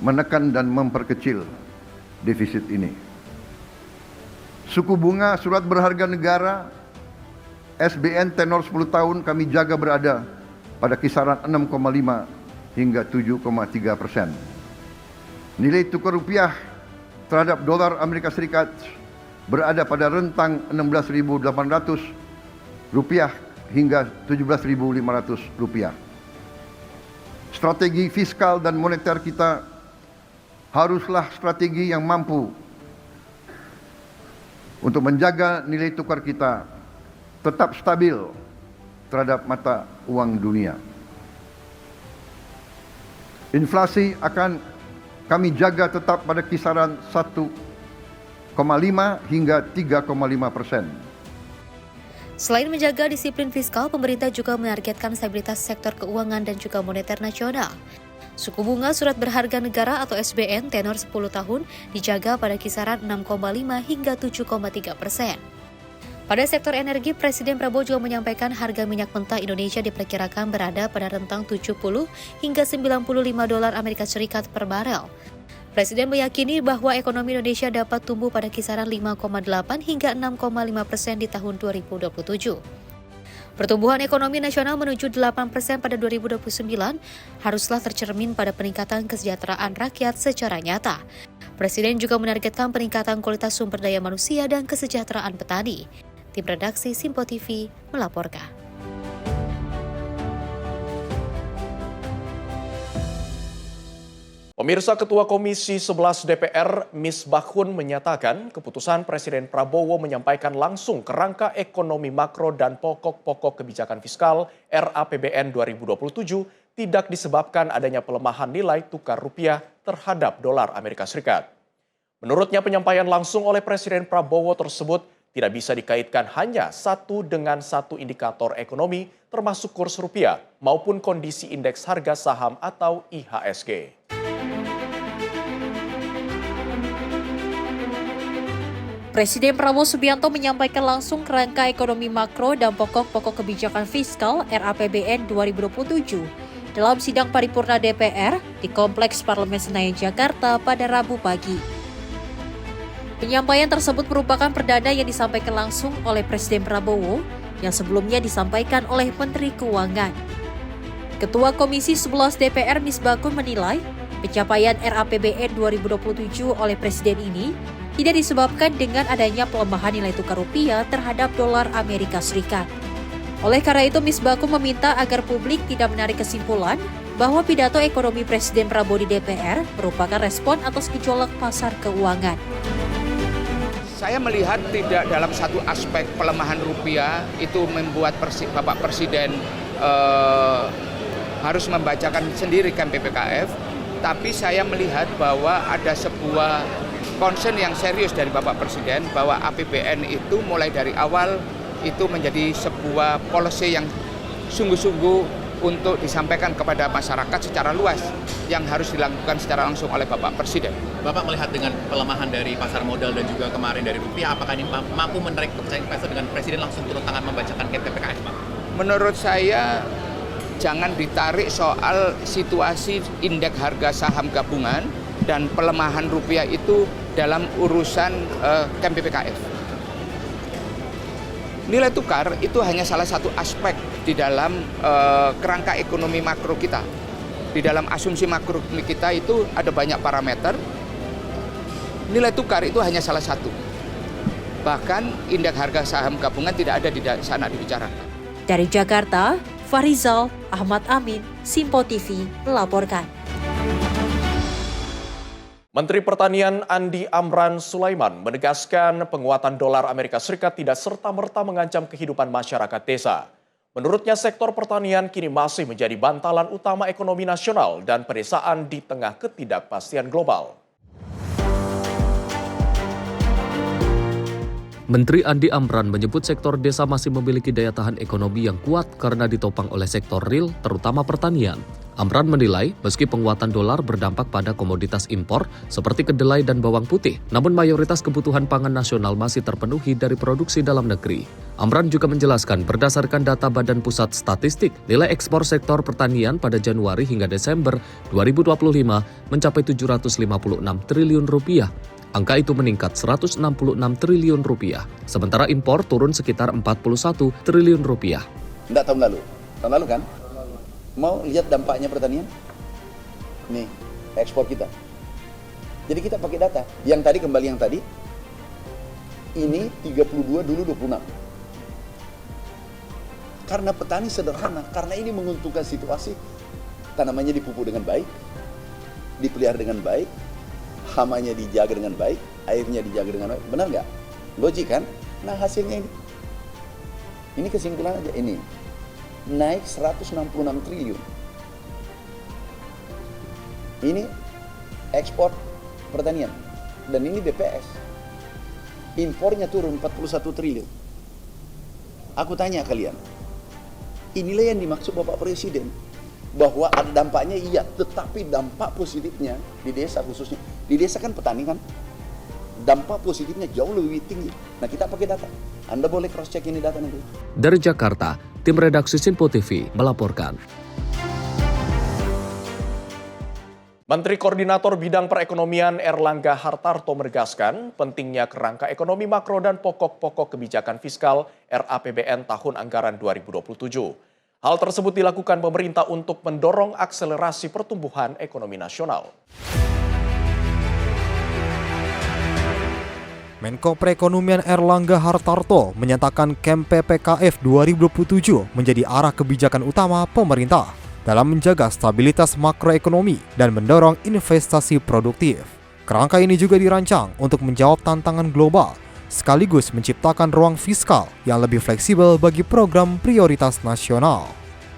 menekan dan memperkecil defisit ini. Suku bunga surat berharga negara SBN tenor 10 tahun kami jaga berada pada kisaran 6,5 hingga 7,3%. Nilai tukar rupiah terhadap dolar Amerika Serikat berada pada rentang 16.800 rupiah hingga 17.500 rupiah. Strategi fiskal dan moneter kita haruslah strategi yang mampu untuk menjaga nilai tukar kita tetap stabil terhadap mata uang dunia. Inflasi akan kami jaga tetap pada kisaran 1,5 hingga 3,5%. Selain menjaga disiplin fiskal, pemerintah juga menargetkan stabilitas sektor keuangan dan juga moneter nasional. Suku bunga surat berharga negara atau SBN tenor 10 tahun dijaga pada kisaran 6,5 hingga 7,3%. Pada sektor energi, Presiden Prabowo juga menyampaikan harga minyak mentah Indonesia diperkirakan berada pada rentang 70 hingga 95 dolar Amerika Serikat per barel. Presiden meyakini bahwa ekonomi Indonesia dapat tumbuh pada kisaran 5,8 hingga 6,5% di tahun 2027. Pertumbuhan ekonomi nasional menuju 8% pada 2029 haruslah tercermin pada peningkatan kesejahteraan rakyat secara nyata. Presiden juga menargetkan peningkatan kualitas sumber daya manusia dan kesejahteraan petani. Tim redaksi Simpo TV melaporkan. Pemirsa, Ketua Komisi 11 DPR Misbahkun menyatakan keputusan Presiden Prabowo menyampaikan langsung kerangka ekonomi makro dan pokok-pokok kebijakan fiskal RAPBN 2027 tidak disebabkan adanya pelemahan nilai tukar rupiah terhadap dolar Amerika Serikat. Menurutnya, penyampaian langsung oleh Presiden Prabowo tersebut tidak bisa dikaitkan hanya satu dengan satu indikator ekonomi termasuk kurs rupiah maupun kondisi indeks harga saham atau IHSG. Presiden Prabowo Subianto menyampaikan langsung kerangka ekonomi makro dan pokok-pokok kebijakan fiskal RAPBN 2027 dalam sidang paripurna DPR di Kompleks Parlemen Senayan, Jakarta pada Rabu pagi. Penyampaian tersebut merupakan perdana yang disampaikan langsung oleh Presiden Prabowo yang sebelumnya disampaikan oleh Menteri Keuangan. Ketua Komisi 11 DPR Misbahkun menilai pencapaian RAPBN 2027 oleh Presiden ini tidak disebabkan dengan adanya pelemahan nilai tukar rupiah terhadap dolar Amerika Serikat. Oleh karena itu, Misbahkun meminta agar publik tidak menarik kesimpulan bahwa pidato ekonomi Presiden Prabowo di DPR merupakan respon atas gejolak pasar keuangan. Saya melihat tidak dalam satu aspek pelemahan rupiah itu membuat Bapak Presiden harus membacakan sendiri kan PPKF, tapi saya melihat bahwa ada sebuah concern yang serius dari Bapak Presiden bahwa APBN itu mulai dari awal itu menjadi sebuah policy yang sungguh-sungguh untuk disampaikan kepada masyarakat secara luas yang harus dilakukan secara langsung oleh Bapak Presiden. Bapak melihat dengan pelemahan dari pasar modal dan juga kemarin dari rupiah, apakah ini mampu menarik kepercayaan investor dengan Presiden langsung turun tangan membacakan PPKF, Pak? Menurut saya jangan ditarik soal situasi indeks harga saham gabungan dan pelemahan rupiah itu dalam urusan PPKF. Nilai tukar itu hanya salah satu aspek di dalam kerangka ekonomi makro kita. Di dalam asumsi makro kita itu ada banyak parameter. Nilai tukar itu hanya salah satu. Bahkan indeks harga saham gabungan tidak ada di sana dibicarakan. Dari Jakarta, Farizal Ahmad Amin, Simpo TV melaporkan. Menteri Pertanian Andi Amran Sulaiman menegaskan penguatan dolar Amerika Serikat tidak serta-merta mengancam kehidupan masyarakat desa. Menurutnya, sektor pertanian kini masih menjadi bantalan utama ekonomi nasional dan pedesaan di tengah ketidakpastian global. Menteri Andi Amran menyebut sektor desa masih memiliki daya tahan ekonomi yang kuat karena ditopang oleh sektor real, terutama pertanian. Amran menilai, meski penguatan dolar berdampak pada komoditas impor seperti kedelai dan bawang putih, namun mayoritas kebutuhan pangan nasional masih terpenuhi dari produksi dalam negeri. Amran juga menjelaskan berdasarkan data Badan Pusat Statistik, nilai ekspor sektor pertanian pada Januari hingga Desember 2025 mencapai 756 triliun rupiah. Angka itu meningkat 166 triliun rupiah, sementara impor turun sekitar 41 triliun rupiah. Enggak tahun lalu kan? Mau lihat dampaknya pertanian? Nih, ekspor kita. Jadi kita pakai data. Yang tadi, ini 32, dulu 26. Karena petani sederhana, karena ini menguntungkan situasi, tanamannya dipupuk dengan baik, dipelihara dengan baik, hamanya dijaga dengan baik, airnya dijaga dengan baik. Benar nggak? Logik kan? Nah hasilnya ini. Ini kesimpulan aja ini. Naik 166 triliun. Ini ekspor pertanian. Dan ini BPS. Impornya turun 41 triliun. Aku tanya kalian. Inilah yang dimaksud Bapak Presiden. Bahwa ada dampaknya iya, tetapi dampak positifnya di desa khususnya, di desa kan petani kan, dampak positifnya jauh lebih tinggi. Nah kita pakai data, Anda boleh cross check ini data nanti. Dari Jakarta, tim redaksi Simpo TV melaporkan. Menteri Koordinator Bidang Perekonomian Erlangga Hartarto menegaskan pentingnya kerangka ekonomi makro dan pokok-pokok kebijakan fiskal RAPBN tahun anggaran 2027. Hal tersebut dilakukan pemerintah untuk mendorong akselerasi pertumbuhan ekonomi nasional. Menko Perekonomian Erlangga Hartarto menyatakan KMPPKF 2027 menjadi arah kebijakan utama pemerintah dalam menjaga stabilitas makroekonomi dan mendorong investasi produktif. Kerangka ini juga dirancang untuk menjawab tantangan global sekaligus menciptakan ruang fiskal yang lebih fleksibel bagi program prioritas nasional.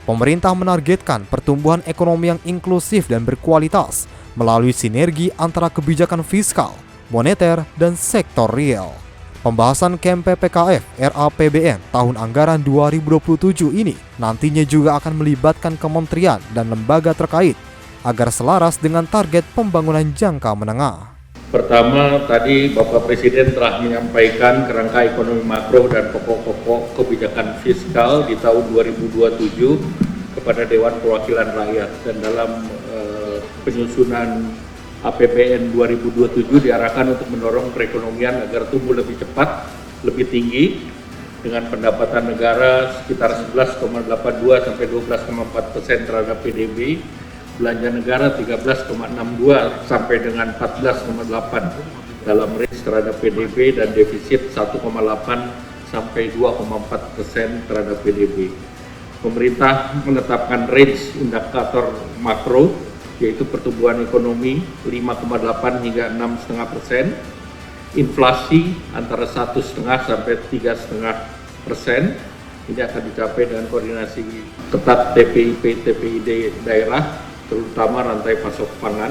Pemerintah menargetkan pertumbuhan ekonomi yang inklusif dan berkualitas melalui sinergi antara kebijakan fiskal, moneter, dan sektor real. Pembahasan KMPPKF RAPBN tahun anggaran 2027 ini nantinya juga akan melibatkan kementerian dan lembaga terkait agar selaras dengan target pembangunan jangka menengah. Pertama, tadi Bapak Presiden telah menyampaikan kerangka ekonomi makro dan pokok-pokok kebijakan fiskal di tahun 2027 kepada Dewan Perwakilan Rakyat. Dan dalam penyusunan APBN 2027 diarahkan untuk mendorong perekonomian agar tumbuh lebih cepat, lebih tinggi, dengan pendapatan negara sekitar 11,82 sampai 12,4% terhadap PDB, belanja negara 13,62 sampai dengan 14,8 dalam range terhadap PDB, dan defisit 1,8 sampai 2,4% terhadap PDB. Pemerintah menetapkan range indikator makro yaitu pertumbuhan ekonomi 5,8 hingga 6,5%, inflasi antara 1,5 sampai 3,5%. Ini akan dicapai dengan koordinasi ketat TPIP, TPID daerah, terutama rantai pasok pangan.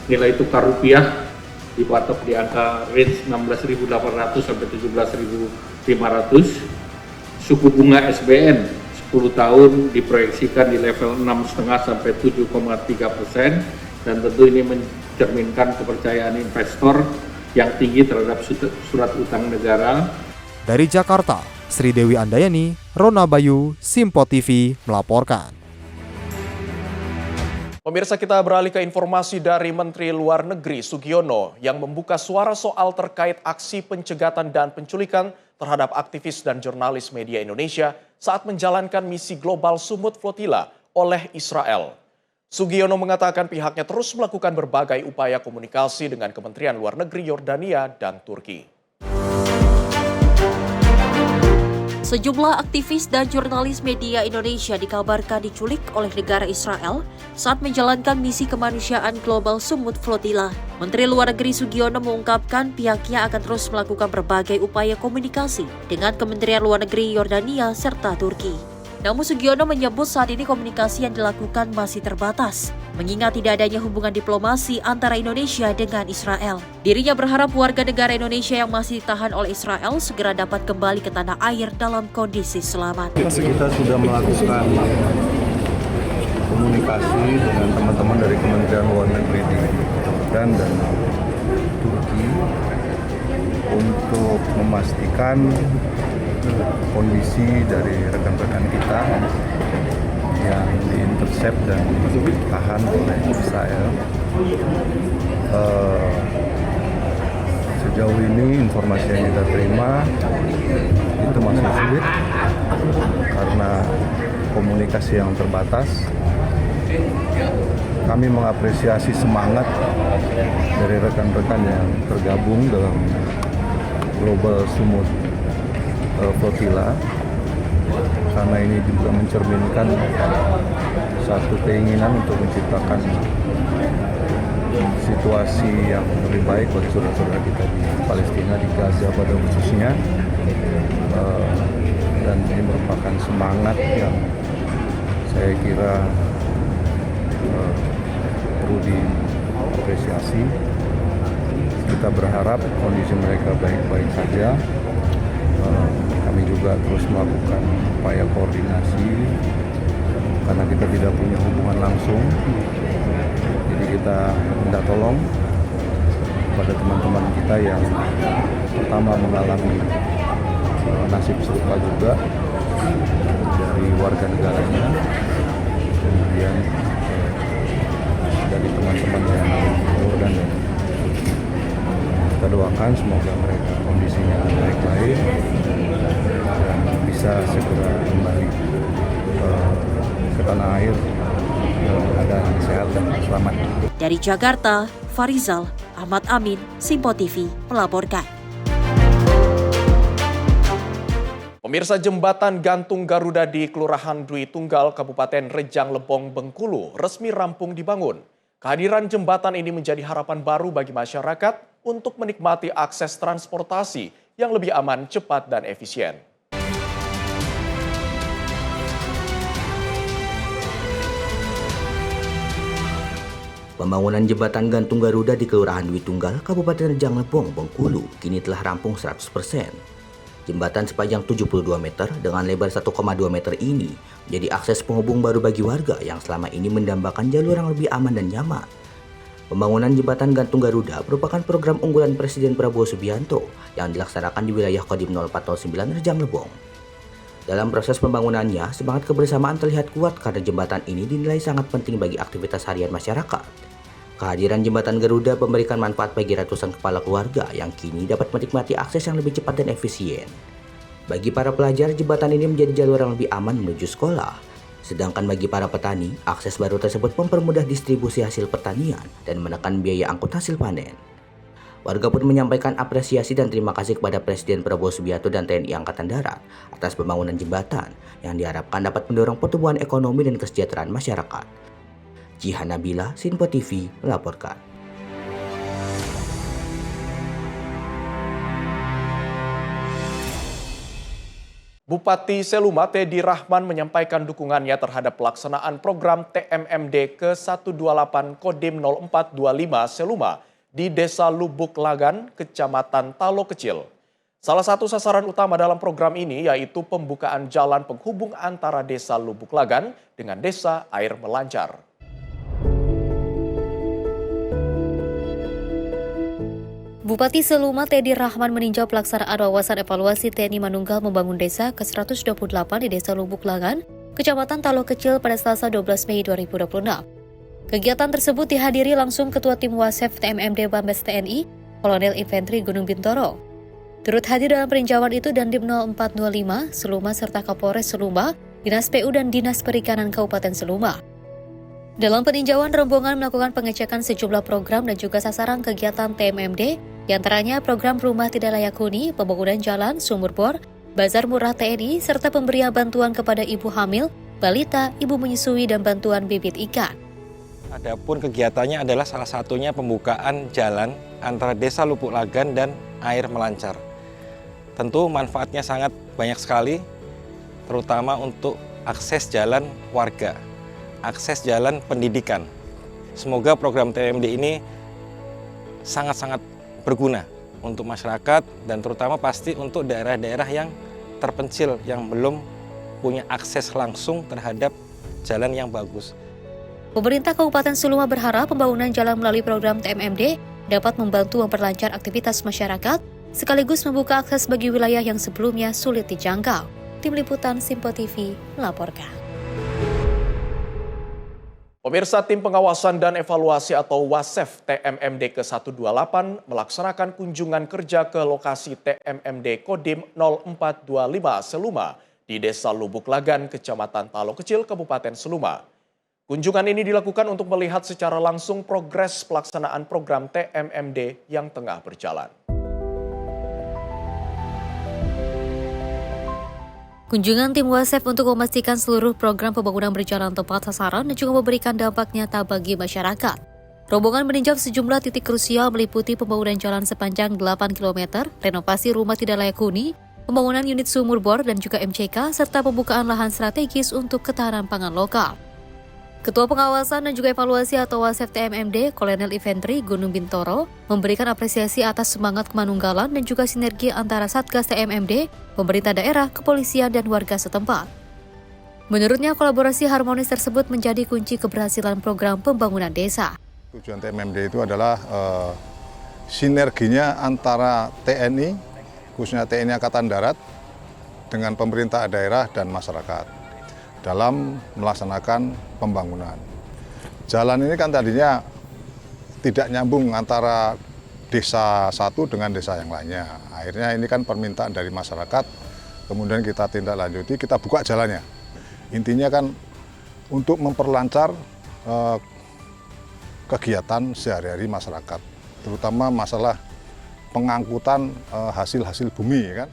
Nilai tukar rupiah dipatok di angka range 16.800 sampai 17.500. Suku bunga SBN 10 tahun diproyeksikan di level 6,5 sampai 7,3%, dan tentu ini mencerminkan kepercayaan investor yang tinggi terhadap surat utang negara. Dari Jakarta, Sri Dewi Andayani, Rona Bayu, Simpo TV melaporkan. Pemirsa, kita beralih ke informasi dari Menteri Luar Negeri Sugiono yang membuka suara soal terkait aksi pencegatan dan penculikan terhadap aktivis dan jurnalis media Indonesia saat menjalankan misi global Sumut Flotilla oleh Israel. Sugiono mengatakan pihaknya terus melakukan berbagai upaya komunikasi dengan Kementerian Luar Negeri Yordania dan Turki. Sejumlah aktivis dan jurnalis media Indonesia dikabarkan diculik oleh negara Israel saat menjalankan misi kemanusiaan global Sumut Flotilla. Menteri Luar Negeri Sugiono mengungkapkan pihaknya akan terus melakukan berbagai upaya komunikasi dengan Kementerian Luar Negeri Yordania serta Turki. Namun Sugiono menyebut saat ini komunikasi yang dilakukan masih terbatas, mengingat tidak adanya hubungan diplomasi antara Indonesia dengan Israel. Dirinya berharap warga negara Indonesia yang masih ditahan oleh Israel segera dapat kembali ke tanah air dalam kondisi selamat. Kita sudah melakukan komunikasi dengan teman-teman dari Kementerian Luar Negeri di Jordan dan Turki untuk memastikan kondisi dari rekan-rekan kita yang diintercept dan ditahan oleh Israel. Sejauh ini informasi yang kita terima itu masih sulit karena komunikasi yang terbatas. Kami mengapresiasi semangat dari rekan-rekan yang tergabung dalam Global Sumut Flotilla, karena ini juga mencerminkan satu keinginan untuk menciptakan situasi yang lebih baik bagi saudara-saudara kita di Palestina, di Gaza pada khususnya, dan ini merupakan semangat yang saya kira perlu diapresiasi. Kita berharap kondisi mereka baik-baik saja. Kami juga terus melakukan upaya koordinasi karena kita tidak punya hubungan langsung. Jadi kita minta tolong pada teman-teman kita yang pertama mengalami nasib serupa juga dari warga negaranya, kemudian dari teman-teman yang Jordan. Kita doakan semoga mereka kondisinya baik-baik dan bisa segera kembali ke tanah air dalam keadaan sehat dan selamat. Dari Jakarta, Farizal Ahmad Amin, Simpo TV melaporkan. Pemirsa, jembatan gantung Garuda di Kelurahan Dwi Tunggal, Kabupaten Rejang Lebong, Bengkulu resmi rampung dibangun. Kehadiran jembatan ini menjadi harapan baru bagi masyarakat untuk menikmati akses transportasi yang lebih aman, cepat, dan efisien. Pembangunan jembatan gantung Garuda di Kelurahan Dwi Tunggal, Kabupaten Rejang Lebong, Bengkulu kini telah rampung 100%. Jembatan sepanjang 72 meter dengan lebar 1,2 meter ini menjadi akses penghubung baru bagi warga yang selama ini mendambakan jalur yang lebih aman dan nyaman. Pembangunan jembatan gantung Garuda merupakan program unggulan Presiden Prabowo Subianto yang dilaksanakan di wilayah Kodim 0409 Rejang Lebong. Dalam proses pembangunannya, semangat kebersamaan terlihat kuat karena jembatan ini dinilai sangat penting bagi aktivitas harian masyarakat. Kehadiran jembatan Garuda memberikan manfaat bagi ratusan kepala keluarga yang kini dapat menikmati akses yang lebih cepat dan efisien. Bagi para pelajar, jembatan ini menjadi jalur yang lebih aman menuju sekolah. Sedangkan bagi para petani, akses baru tersebut mempermudah distribusi hasil pertanian dan menekan biaya angkut hasil panen. Warga pun menyampaikan apresiasi dan terima kasih kepada Presiden Prabowo Subianto dan TNI Angkatan Darat atas pembangunan jembatan yang diharapkan dapat mendorong pertumbuhan ekonomi dan kesejahteraan masyarakat. Jihan Nabila, Simpo TV melaporkan. Bupati Seluma Teddy Rahman menyampaikan dukungannya terhadap pelaksanaan program TMMD ke-128 Kodim 0425 Seluma di Desa Lubuk Lagan, Kecamatan Talo Kecil. Salah satu sasaran utama dalam program ini yaitu pembukaan jalan penghubung antara Desa Lubuk Lagan dengan Desa Air Melancar. Bupati Seluma Teddy Rahman meninjau pelaksanaan wawasan evaluasi TNI Manunggal membangun desa ke-128 di Desa Lubuk Lagan, Kecamatan Talo Kecil pada Selasa 12 Mei 2026. Kegiatan tersebut dihadiri langsung Ketua Tim Wasef TMMD Bambes TNI, Kolonel Infanteri Gunung Bintoro. Turut hadir dalam peninjauan itu Dandim 0425 Seluma serta Kapolres Seluma, Dinas PU dan Dinas Perikanan Kabupaten Seluma. Dalam peninjauan, rombongan melakukan pengecekan sejumlah program dan juga sasaran kegiatan TMMD, diantaranya program rumah tidak layak huni, pembangunan jalan, sumur bor, bazar murah TNI, serta pemberian bantuan kepada ibu hamil, balita, ibu menyusui, dan bantuan bibit ikan. Adapun kegiatannya adalah salah satunya pembukaan jalan antara Desa Lubuk Lagan dan Air Melancar. Tentu manfaatnya sangat banyak sekali, terutama untuk akses jalan warga, akses jalan pendidikan. Semoga program TMMD ini sangat-sangat berguna untuk masyarakat dan terutama pasti untuk daerah-daerah yang terpencil yang belum punya akses langsung terhadap jalan yang bagus. Pemerintah Kabupaten Suluma berharap pembangunan jalan melalui program TMMD dapat membantu memperlancar aktivitas masyarakat sekaligus membuka akses bagi wilayah yang sebelumnya sulit dijangkau. Tim Liputan Simpo TV melaporkan. Pemirsa, Tim Pengawasan dan Evaluasi atau WASEF TMMD ke-128 melaksanakan kunjungan kerja ke lokasi TMMD Kodim 0425 Seluma di Desa Lubuk Lagan, Kecamatan Talo Kecil, Kabupaten Seluma. Kunjungan ini dilakukan untuk melihat secara langsung progres pelaksanaan program TMMD yang tengah berjalan. Kunjungan tim WASEF untuk memastikan seluruh program pembangunan berjalan tepat sasaran dan juga memberikan dampak nyata bagi masyarakat. Rombongan meninjau sejumlah titik krusial meliputi pembangunan jalan sepanjang 8 km, renovasi rumah tidak layak huni, pembangunan unit sumur bor dan juga MCK, serta pembukaan lahan strategis untuk ketahanan pangan lokal. Ketua Pengawasan dan juga Evaluasi atau WASEF TMMD, Kolonel Infanteri Gunung Bintoro, memberikan apresiasi atas semangat kemanunggalan dan juga sinergi antara Satgas TMMD, pemerintah daerah, kepolisian, dan warga setempat. Menurutnya, kolaborasi harmonis tersebut menjadi kunci keberhasilan program pembangunan desa. Tujuan TMMD itu adalah sinerginya antara TNI, khususnya TNI Angkatan Darat, dengan pemerintah daerah dan masyarakat dalam melaksanakan pembangunan. Jalan ini kan tadinya tidak nyambung antara desa satu dengan desa yang lainnya. Akhirnya ini kan permintaan dari masyarakat, kemudian kita tindak lanjuti, kita buka jalannya. Intinya kan untuk memperlancar kegiatan sehari-hari masyarakat, terutama masalah pengangkutan hasil-hasil bumi kan.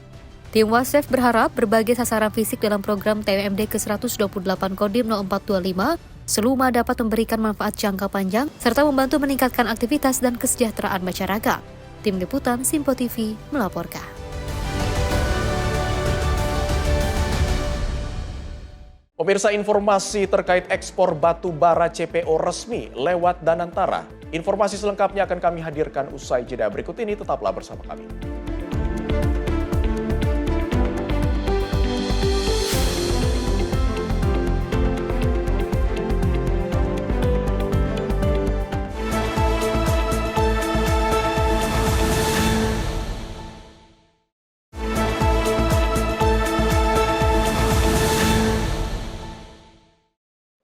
Tim WASEF berharap berbagai sasaran fisik dalam program TMMD ke-128 Kodim 0425 Seluma dapat memberikan manfaat jangka panjang serta membantu meningkatkan aktivitas dan kesejahteraan masyarakat. Tim Liputan Simpo TV melaporkan. Pemirsa, informasi terkait ekspor batu bara CPO resmi lewat Danantara. Informasi selengkapnya akan kami hadirkan usai jeda berikut ini, tetaplah bersama kami.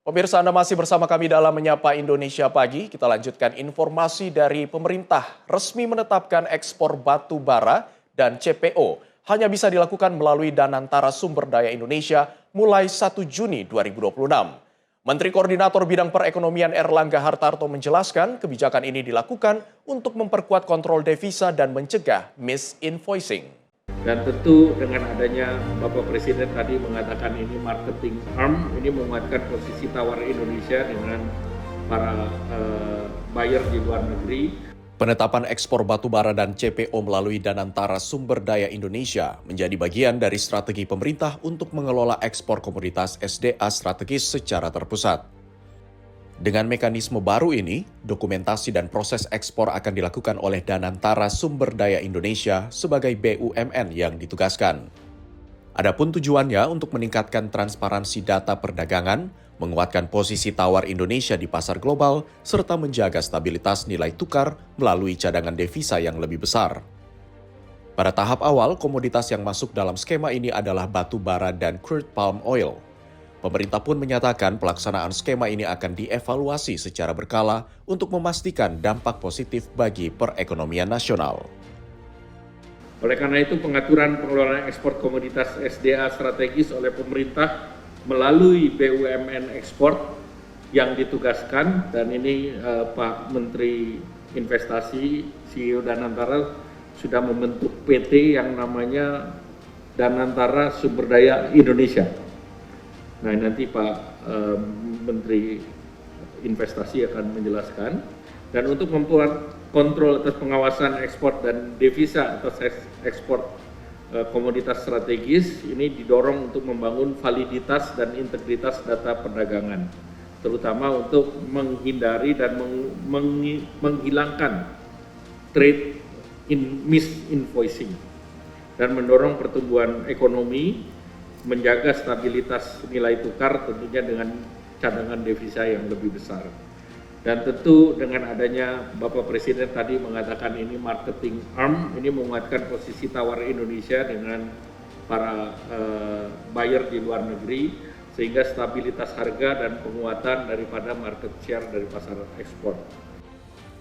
Pemirsa, Anda masih bersama kami dalam Menyapa Indonesia Pagi. Kita lanjutkan informasi dari pemerintah. Resmi menetapkan ekspor batu bara dan CPO hanya bisa dilakukan melalui Danantara Sumber Daya Indonesia mulai 1 Juni 2026. Menteri Koordinator Bidang Perekonomian Erlangga Hartarto menjelaskan kebijakan ini dilakukan untuk memperkuat kontrol devisa dan mencegah misinvoicing. Dan tentu dengan adanya Bapak Presiden tadi mengatakan ini marketing arm, ini menguatkan posisi tawar Indonesia dengan para buyer di luar negeri. Penetapan ekspor batubara dan CPO melalui Danantara Sumber Daya Indonesia menjadi bagian dari strategi pemerintah untuk mengelola ekspor komoditas SDA strategis secara terpusat. Dengan mekanisme baru ini, dokumentasi dan proses ekspor akan dilakukan oleh Danantara Sumber Daya Indonesia sebagai BUMN yang ditugaskan. Adapun tujuannya untuk meningkatkan transparansi data perdagangan, menguatkan posisi tawar Indonesia di pasar global, serta menjaga stabilitas nilai tukar melalui cadangan devisa yang lebih besar. Pada tahap awal, komoditas yang masuk dalam skema ini adalah batu bara dan crude palm oil. Pemerintah pun menyatakan pelaksanaan skema ini akan dievaluasi secara berkala untuk memastikan dampak positif bagi perekonomian nasional. Oleh karena itu, pengaturan pengelolaan ekspor komoditas SDA strategis oleh pemerintah melalui BUMN ekspor yang ditugaskan, dan ini Pak Menteri Investasi, CEO Danantara sudah membentuk PT yang namanya Danantara Sumber Daya Indonesia. Nah, nanti Pak Menteri Investasi akan menjelaskan. Dan untuk membuat kontrol atas pengawasan ekspor dan devisa atas ekspor komoditas strategis ini didorong untuk membangun validitas dan integritas data perdagangan, terutama untuk menghindari dan menghilangkan trade misinvoicing dan mendorong pertumbuhan ekonomi, menjaga stabilitas nilai tukar tentunya dengan cadangan devisa yang lebih besar. Dan tentu dengan adanya Bapak Presiden tadi mengatakan ini marketing arm, ini menguatkan posisi tawar Indonesia dengan para buyer di luar negeri, sehingga stabilitas harga dan penguatan daripada market share dari pasar ekspor.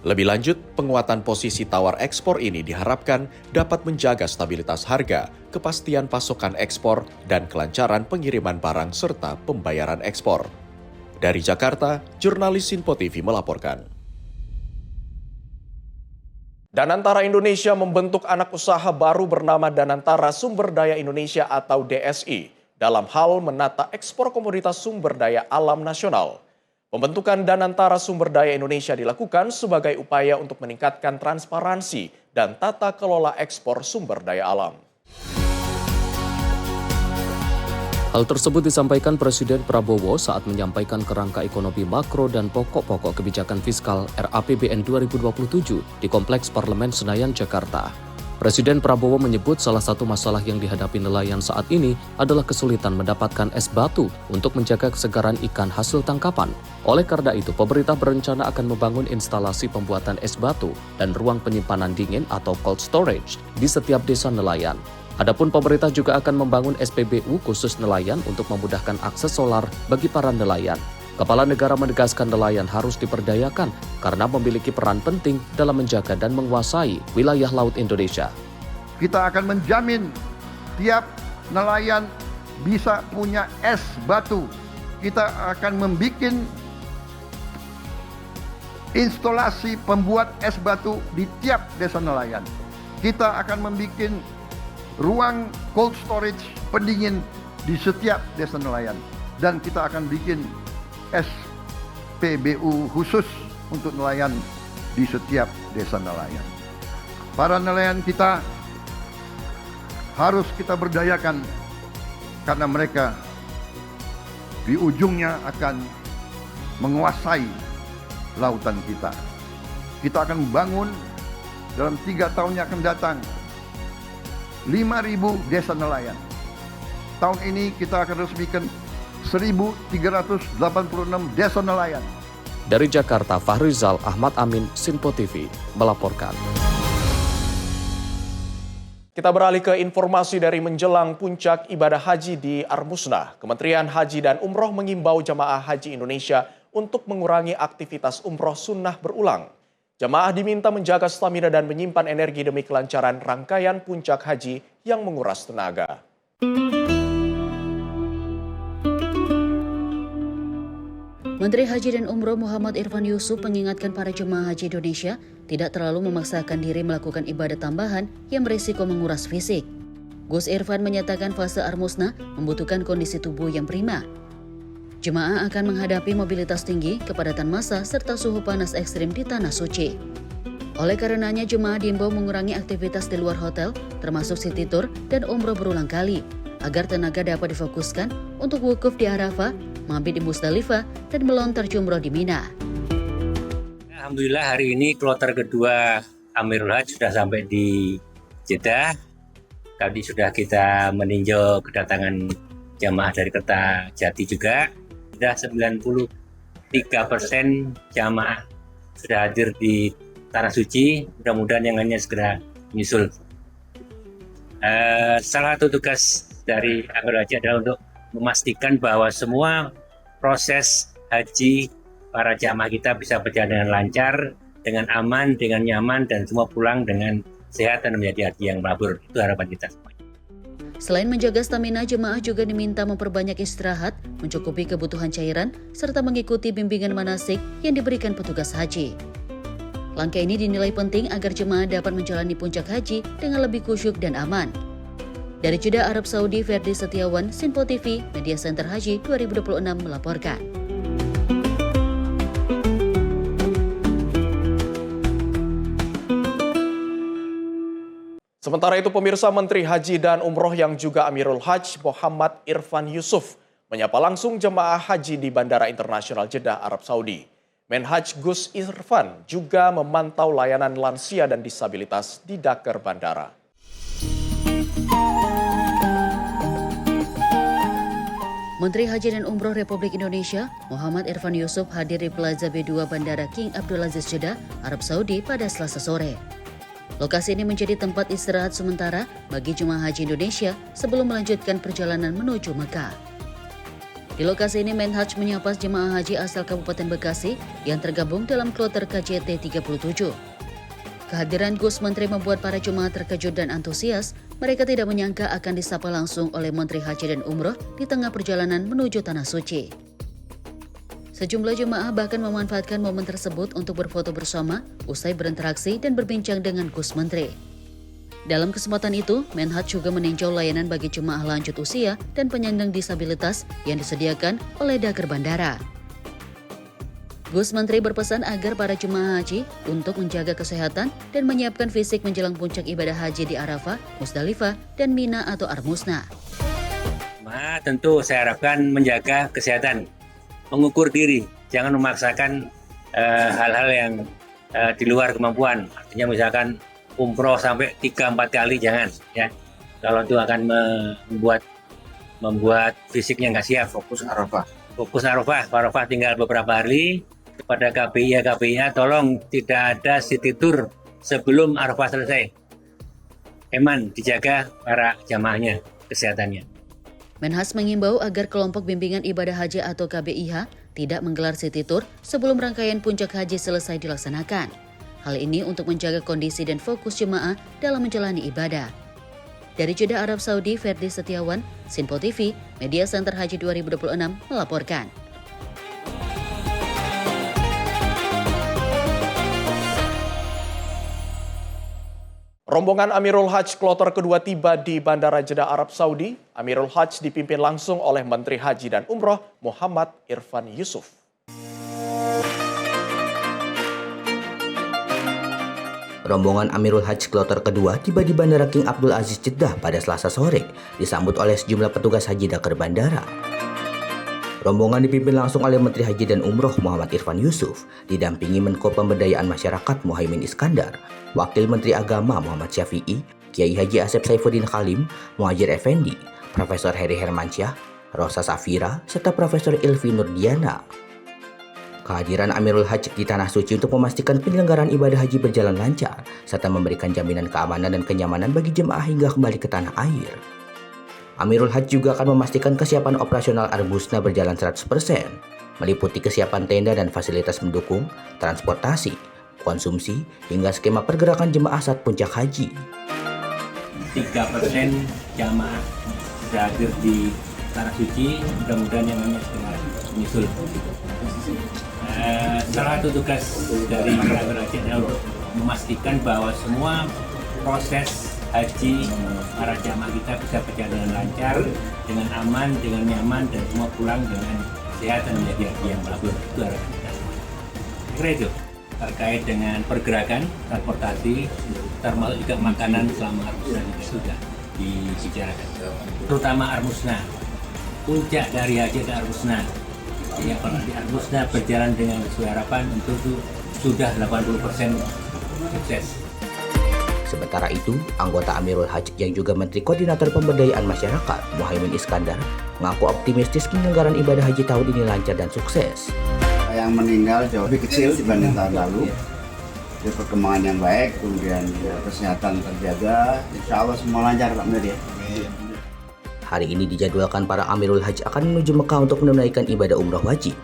Lebih lanjut, penguatan posisi tawar ekspor ini diharapkan dapat menjaga stabilitas harga, kepastian pasokan ekspor, dan kelancaran pengiriman barang serta pembayaran ekspor. Dari Jakarta, jurnalis Sinpo TV melaporkan. Danantara Indonesia membentuk anak usaha baru bernama Danantara Sumber Daya Indonesia atau DSI dalam hal menata ekspor komoditas sumber daya alam nasional. Pembentukan Danantara Sumber Daya Indonesia dilakukan sebagai upaya untuk meningkatkan transparansi dan tata kelola ekspor sumber daya alam. Hal tersebut disampaikan Presiden Prabowo saat menyampaikan kerangka ekonomi makro dan pokok-pokok kebijakan fiskal RAPBN 2027 di Kompleks Parlemen Senayan, Jakarta. Presiden Prabowo menyebut salah satu masalah yang dihadapi nelayan saat ini adalah kesulitan mendapatkan es batu untuk menjaga kesegaran ikan hasil tangkapan. Oleh karena itu, pemerintah berencana akan membangun instalasi pembuatan es batu dan ruang penyimpanan dingin atau cold storage di setiap desa nelayan. Adapun pemerintah juga akan membangun SPBU khusus nelayan untuk memudahkan akses solar bagi para nelayan. Kepala negara menegaskan nelayan harus diperdayakan karena memiliki peran penting dalam menjaga dan menguasai wilayah laut Indonesia. Kita akan menjamin tiap nelayan bisa punya es batu. Kita akan membuat instalasi pembuat es batu di tiap desa nelayan. Kita akan membuat ruang cold storage pendingin di setiap desa nelayan. Dan kita akan bikin SPBU khusus untuk nelayan di setiap desa nelayan. Para nelayan kita harus kita berdayakan karena mereka di ujungnya akan menguasai lautan kita. Kita akan membangun dalam 3 tahun yang akan datang 5.000 desa nelayan. Tahun ini kita akan resmikan 1.386 desa nelayan. Dari Jakarta, Fahrizal Ahmad Amin, Sinpo TV, melaporkan. Kita beralih ke informasi dari menjelang puncak ibadah haji di Armusna. Kementerian Haji dan Umroh mengimbau jamaah haji Indonesia untuk mengurangi aktivitas umroh sunnah berulang. Jamaah diminta menjaga stamina dan menyimpan energi demi kelancaran rangkaian puncak haji yang menguras tenaga. Menteri Haji dan Umroh Muhammad Irfan Yusuf mengingatkan para jemaah haji Indonesia tidak terlalu memaksakan diri melakukan ibadah tambahan yang berisiko menguras fisik. Gus Irfan menyatakan fase Armusna membutuhkan kondisi tubuh yang prima. Jemaah akan menghadapi mobilitas tinggi, kepadatan massa, serta suhu panas ekstrim di Tanah Suci. Oleh karenanya, jemaah diimbau mengurangi aktivitas di luar hotel, termasuk city tour dan umroh berulang kali, agar tenaga dapat difokuskan untuk wukuf di Arafah, mabit di Musdalifah, dan melontar jumroh di Mina. Alhamdulillah hari ini kloter kedua Amirul Hajj sudah sampai di Jeddah. Tadi sudah kita meninjau kedatangan jamaah dari Kertajati juga. Sudah 93% jamaah sudah hadir di Tanah Suci. Mudah-mudahan yang lainnya segera menyusul. Salah satu tugas dari Amirul Hajj adalah untuk memastikan bahwa semua proses haji para jamaah kita bisa berjalan dengan lancar, dengan aman, dengan nyaman, dan semua pulang dengan sehat dan menjadi haji yang mabrur. Itu harapan kita semua. Selain menjaga stamina, jemaah juga diminta memperbanyak istirahat, mencukupi kebutuhan cairan, serta mengikuti bimbingan manasik yang diberikan petugas haji. Langkah ini dinilai penting agar jemaah dapat menjalani puncak haji dengan lebih khusyuk dan aman. Dari Jeddah, Arab Saudi, Ferdi Setiawan, Sinpo TV, Media Center Haji 2026 melaporkan. Sementara itu pemirsa, Menteri Haji dan Umroh yang juga Amirul Hajj Muhammad Irfan Yusuf menyapa langsung jemaah haji di Bandara Internasional Jeddah, Arab Saudi. Menhaj Gus Irfan juga memantau layanan lansia dan disabilitas di Daker Bandara. Menteri Haji dan Umroh Republik Indonesia Muhammad Irfan Yusuf hadir di Plaza B2 Bandara King Abdulaziz Jeddah, Arab Saudi pada Selasa sore. Lokasi ini menjadi tempat istirahat sementara bagi jemaah haji Indonesia sebelum melanjutkan perjalanan menuju Mekah. Di lokasi ini Menhaj menyapa jemaah haji asal Kabupaten Bekasi yang tergabung dalam kloter KJT 37. Kehadiran Gus Menteri membuat para jemaah terkejut dan antusias. Mereka tidak menyangka akan disapa langsung oleh Menteri Haji dan Umroh di tengah perjalanan menuju Tanah Suci. Sejumlah jemaah bahkan memanfaatkan momen tersebut untuk berfoto bersama, usai berinteraksi dan berbincang dengan Gus Menteri. Dalam kesempatan itu, Menhaj juga meninjau layanan bagi jemaah lanjut usia dan penyandang disabilitas yang disediakan oleh Daker Bandara. Gus Menteri berpesan agar para jemaah haji untuk menjaga kesehatan dan menyiapkan fisik menjelang puncak ibadah haji di Arafah, Musdalifah, dan Mina atau Armusna. Tentu saya harapkan menjaga kesehatan, mengukur diri, jangan memaksakan hal-hal yang di luar kemampuan. Artinya misalkan umroh sampai 3-4 kali, jangan ya. Kalau itu akan membuat fisiknya nggak siap. Fokus Arafah tinggal beberapa hari. Kepada KPIA tolong tidak ada city tour sebelum Arafah selesai. Eman dijaga para jamaahnya, kesehatannya. Menhaj mengimbau agar kelompok bimbingan ibadah haji atau KBIH tidak menggelar city tour sebelum rangkaian puncak haji selesai dilaksanakan. Hal ini untuk menjaga kondisi dan fokus jemaah dalam menjalani ibadah. Dari Jeddah, Arab Saudi, Ferdi Setiawan, Sinpo TV, Media Center Haji 2026 melaporkan. Rombongan Amirul Hajj kloter kedua tiba di Bandara Jeddah, Arab Saudi. Amirul Hajj dipimpin langsung oleh Menteri Haji dan Umroh Muhammad Irfan Yusuf. Rombongan Amirul Hajj kloter kedua tiba di Bandara King Abdul Aziz Jeddah pada Selasa sore, disambut oleh sejumlah petugas haji Daker Bandara. Rombongan dipimpin langsung oleh Menteri Haji dan Umroh Muhammad Irfan Yusuf, didampingi Menko Pemberdayaan Masyarakat Muhaimin Iskandar, Wakil Menteri Agama Muhammad Syafi'i, Kiai Haji Asep Saifuddin Khalim, Muhajir Effendi, Profesor Heri Hermansyah, Rosa Safira, serta Profesor Ilvi Nurdiana. Kehadiran Amirul Hajj di Tanah Suci untuk memastikan penyelenggaraan ibadah haji berjalan lancar, serta memberikan jaminan keamanan dan kenyamanan bagi jemaah hingga kembali ke tanah air. Amirul Hajj juga akan memastikan kesiapan operasional Armusna berjalan 100%, meliputi kesiapan tenda dan fasilitas mendukung, transportasi, konsumsi, hingga skema pergerakan jemaah saat puncak haji. 3% jamaah sudah hadir di Tanah Suci, mudah-mudahan yang lainnya segera menyusul. Salah satu tugas dari Amirul Hajj adalah memastikan bahwa semua proses haji para jamaah kita bisa berjalan dengan lancar, dengan aman, dengan nyaman, dan semua pulang dengan sehat dan menjadi haji yang mabrur. Itu harapan kita semua. Kira itu terkait dengan pergerakan, transportasi, termasuk juga makanan selama Armusna juga sudah dibicarakan. Terutama Armusna, puncak dari haji ke Armusna. Ya, kalau di Armusna berjalan dengan sesuai harapan, itu sudah 80% sukses. Sementara itu, anggota Amirul Hajj yang juga Menteri Koordinator Pemberdayaan Masyarakat Muhaimin Iskandar mengaku optimistis penyelenggaraan ibadah haji tahun ini lancar dan sukses. Yang meninggal jauh lebih kecil dibanding tahun lalu. Jadi perkembangan yang baik, kemudian kesehatan terjaga, insya Allah semua lancar Pak Menteri. Hari ini dijadwalkan para Amirul Hajj akan menuju Mekah untuk menunaikan ibadah umroh wajib.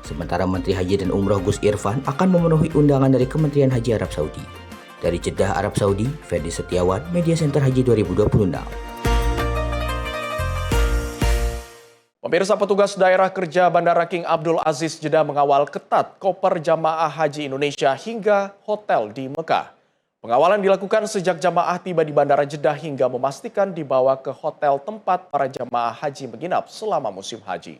Sementara Menteri Haji dan Umroh Gus Irfan akan memenuhi undangan dari Kementerian Haji Arab Saudi. Dari Jeddah, Arab Saudi, Ferdi Setiawan, Media Center Haji 2026. Pemirsa, petugas daerah kerja Bandara King Abdul Aziz Jeddah mengawal ketat koper jamaah haji Indonesia hingga hotel di Mekah. Pengawalan dilakukan sejak jamaah tiba di Bandara Jeddah hingga memastikan dibawa ke hotel tempat para jamaah haji menginap selama musim haji.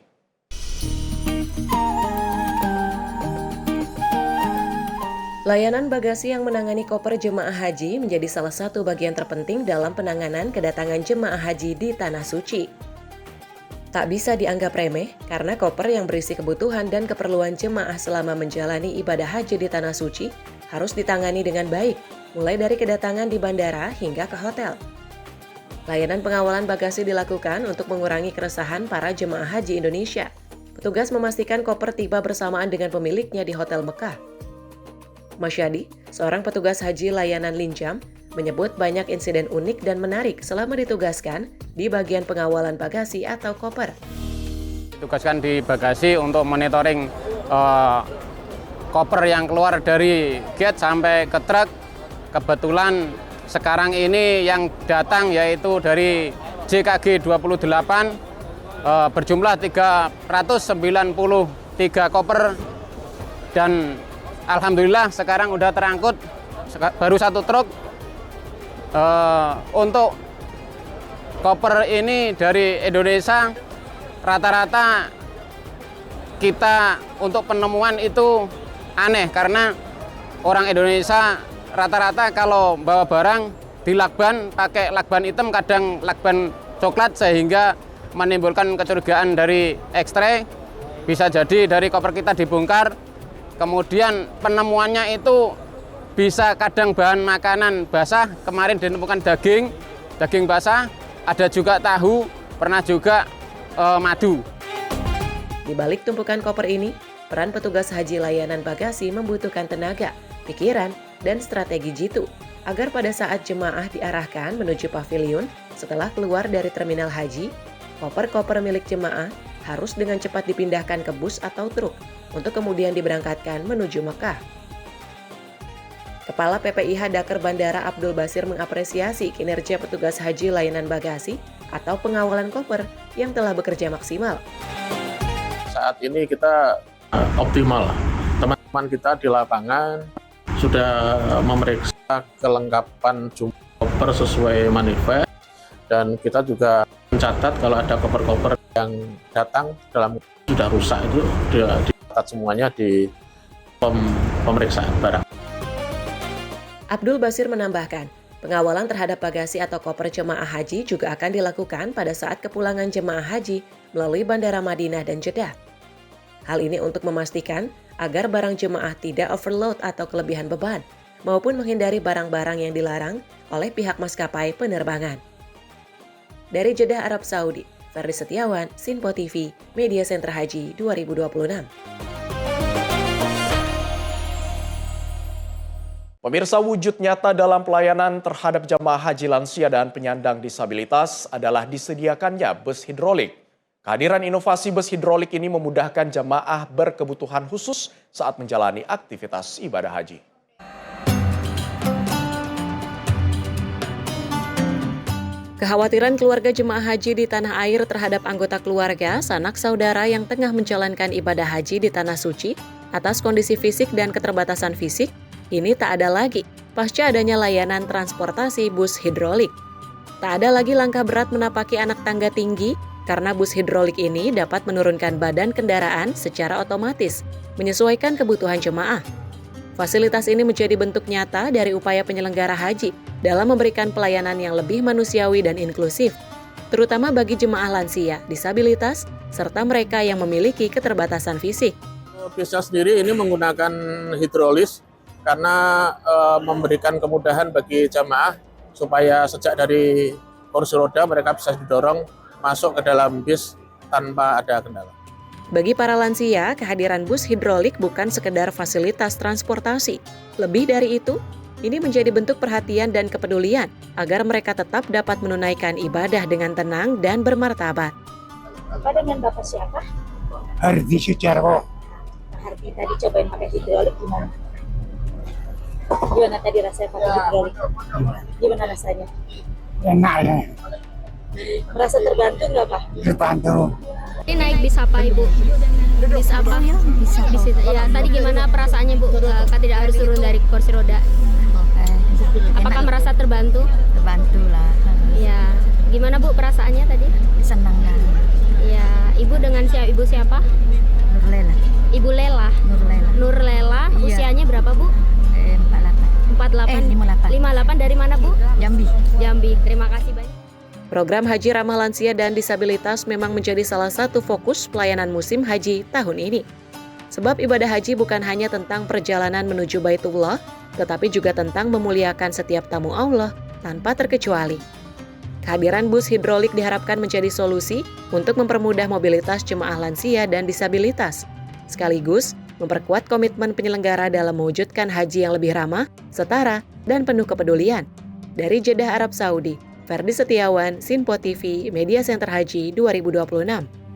Layanan bagasi yang menangani koper jemaah haji menjadi salah satu bagian terpenting dalam penanganan kedatangan jemaah haji di Tanah Suci. Tak bisa dianggap remeh karena koper yang berisi kebutuhan dan keperluan jemaah selama menjalani ibadah haji di Tanah Suci harus ditangani dengan baik, mulai dari kedatangan di bandara hingga ke hotel. Layanan pengawalan bagasi dilakukan untuk mengurangi keresahan para jemaah haji Indonesia. Petugas memastikan koper tiba bersamaan dengan pemiliknya di Hotel Mekah. Masyadi, seorang petugas haji layanan Linjam, menyebut banyak insiden unik dan menarik selama ditugaskan di bagian pengawalan bagasi atau koper. Ditugaskan di bagasi untuk monitoring koper yang keluar dari gate sampai ke truk. Kebetulan sekarang ini yang datang yaitu dari JKG 28 berjumlah 393 koper dan alhamdulillah sekarang udah terangkut baru 1 truk. Untuk koper ini dari Indonesia rata-rata kita untuk penemuan itu aneh karena orang Indonesia rata-rata kalau bawa barang di lakban pakai lakban hitam, kadang lakban coklat sehingga menimbulkan kecurigaan dari X-ray. Bisa jadi dari koper kita dibongkar, kemudian penemuannya itu bisa kadang bahan makanan basah, kemarin ditemukan daging basah, ada juga tahu, pernah juga madu. Di balik tumpukan koper ini, peran petugas haji layanan bagasi membutuhkan tenaga, pikiran, dan strategi jitu agar pada saat jemaah diarahkan menuju pavilion setelah keluar dari terminal haji, koper-koper milik jemaah harus dengan cepat dipindahkan ke bus atau truk untuk kemudian diberangkatkan menuju Mekah. Kepala PPIH Daker Bandara Abdul Basir mengapresiasi kinerja petugas haji layanan bagasi atau pengawalan koper yang telah bekerja maksimal. Saat ini kita optimal. Teman-teman kita di lapangan sudah memeriksa kelengkapan jumlah koper sesuai manifest dan kita juga mencatat kalau ada koper-koper yang datang dalam sudah rusak itu dicatat semuanya di pemeriksaan barang. Abdul Basir menambahkan, pengawalan terhadap bagasi atau koper jemaah haji juga akan dilakukan pada saat kepulangan jemaah haji melalui Bandara Madinah dan Jeddah. Hal ini untuk memastikan agar barang jemaah tidak overload atau kelebihan beban, maupun menghindari barang-barang yang dilarang oleh pihak maskapai penerbangan. Dari Jeddah, Arab Saudi, Ferdi Setiawan, Sinpo TV, Media Center Haji 2026. Pemirsa, wujud nyata dalam pelayanan terhadap jamaah haji lansia dan penyandang disabilitas adalah disediakannya bus hidrolik. Kehadiran inovasi bus hidrolik ini memudahkan jamaah berkebutuhan khusus saat menjalani aktivitas ibadah haji. Kekhawatiran keluarga jemaah haji di tanah air terhadap anggota keluarga, sanak saudara yang tengah menjalankan ibadah haji di Tanah Suci atas kondisi fisik dan keterbatasan fisik, ini tak ada lagi pasca adanya layanan transportasi bus hidrolik. Tak ada lagi langkah berat menapaki anak tangga tinggi karena bus hidrolik ini dapat menurunkan badan kendaraan secara otomatis, menyesuaikan kebutuhan jemaah. Fasilitas ini menjadi bentuk nyata dari upaya penyelenggara haji dalam memberikan pelayanan yang lebih manusiawi dan inklusif, terutama bagi jemaah lansia, disabilitas, serta mereka yang memiliki keterbatasan fisik. Busnya sendiri ini menggunakan hidrolis karena memberikan kemudahan bagi jamaah supaya sejak dari kursi roda mereka bisa didorong masuk ke dalam bis tanpa ada kendala. Bagi para lansia, kehadiran bus hidrolik bukan sekedar fasilitas transportasi. Lebih dari itu, ini menjadi bentuk perhatian dan kepedulian agar mereka tetap dapat menunaikan ibadah dengan tenang dan bermartabat. Bapak dengan Bapak siapa? Hardi Sujarwo. Hardi, tadi cobain pakai hidrolik gimana? Gimana tadi rasanya pakai hidrolik? Gimana rasanya? Enak ya. Merasa terbantu nggak Pak? Terbantu. Ini naik bis apa Ibu? Bis apa? Bisa. Ya, tadi gimana perasaannya Bu? Tidak harus turun dari kursi roda. Apakah merasa terbantu? Terbantu lah. Ya, gimana Bu perasaannya tadi? Senang lah. Ya, Ibu dengan Ibu siapa? Nurlela. Ibu Lela. Nurlela. Nurlela, Iya. usianya berapa Bu? 58 dari mana Bu? Jambi. Terima kasih banyak. Program Haji Ramah Lansia dan Disabilitas memang menjadi salah satu fokus pelayanan musim haji tahun ini. Sebab ibadah haji bukan hanya tentang perjalanan menuju Baitullah, tetapi juga tentang memuliakan setiap tamu Allah tanpa terkecuali. Kehadiran bus hidrolik diharapkan menjadi solusi untuk mempermudah mobilitas jemaah lansia dan disabilitas, sekaligus memperkuat komitmen penyelenggara dalam mewujudkan haji yang lebih ramah, setara, dan penuh kepedulian. Dari Jeddah, Arab Saudi, Ferdi Setiawan, Sinpo TV, Media Center Haji 2026.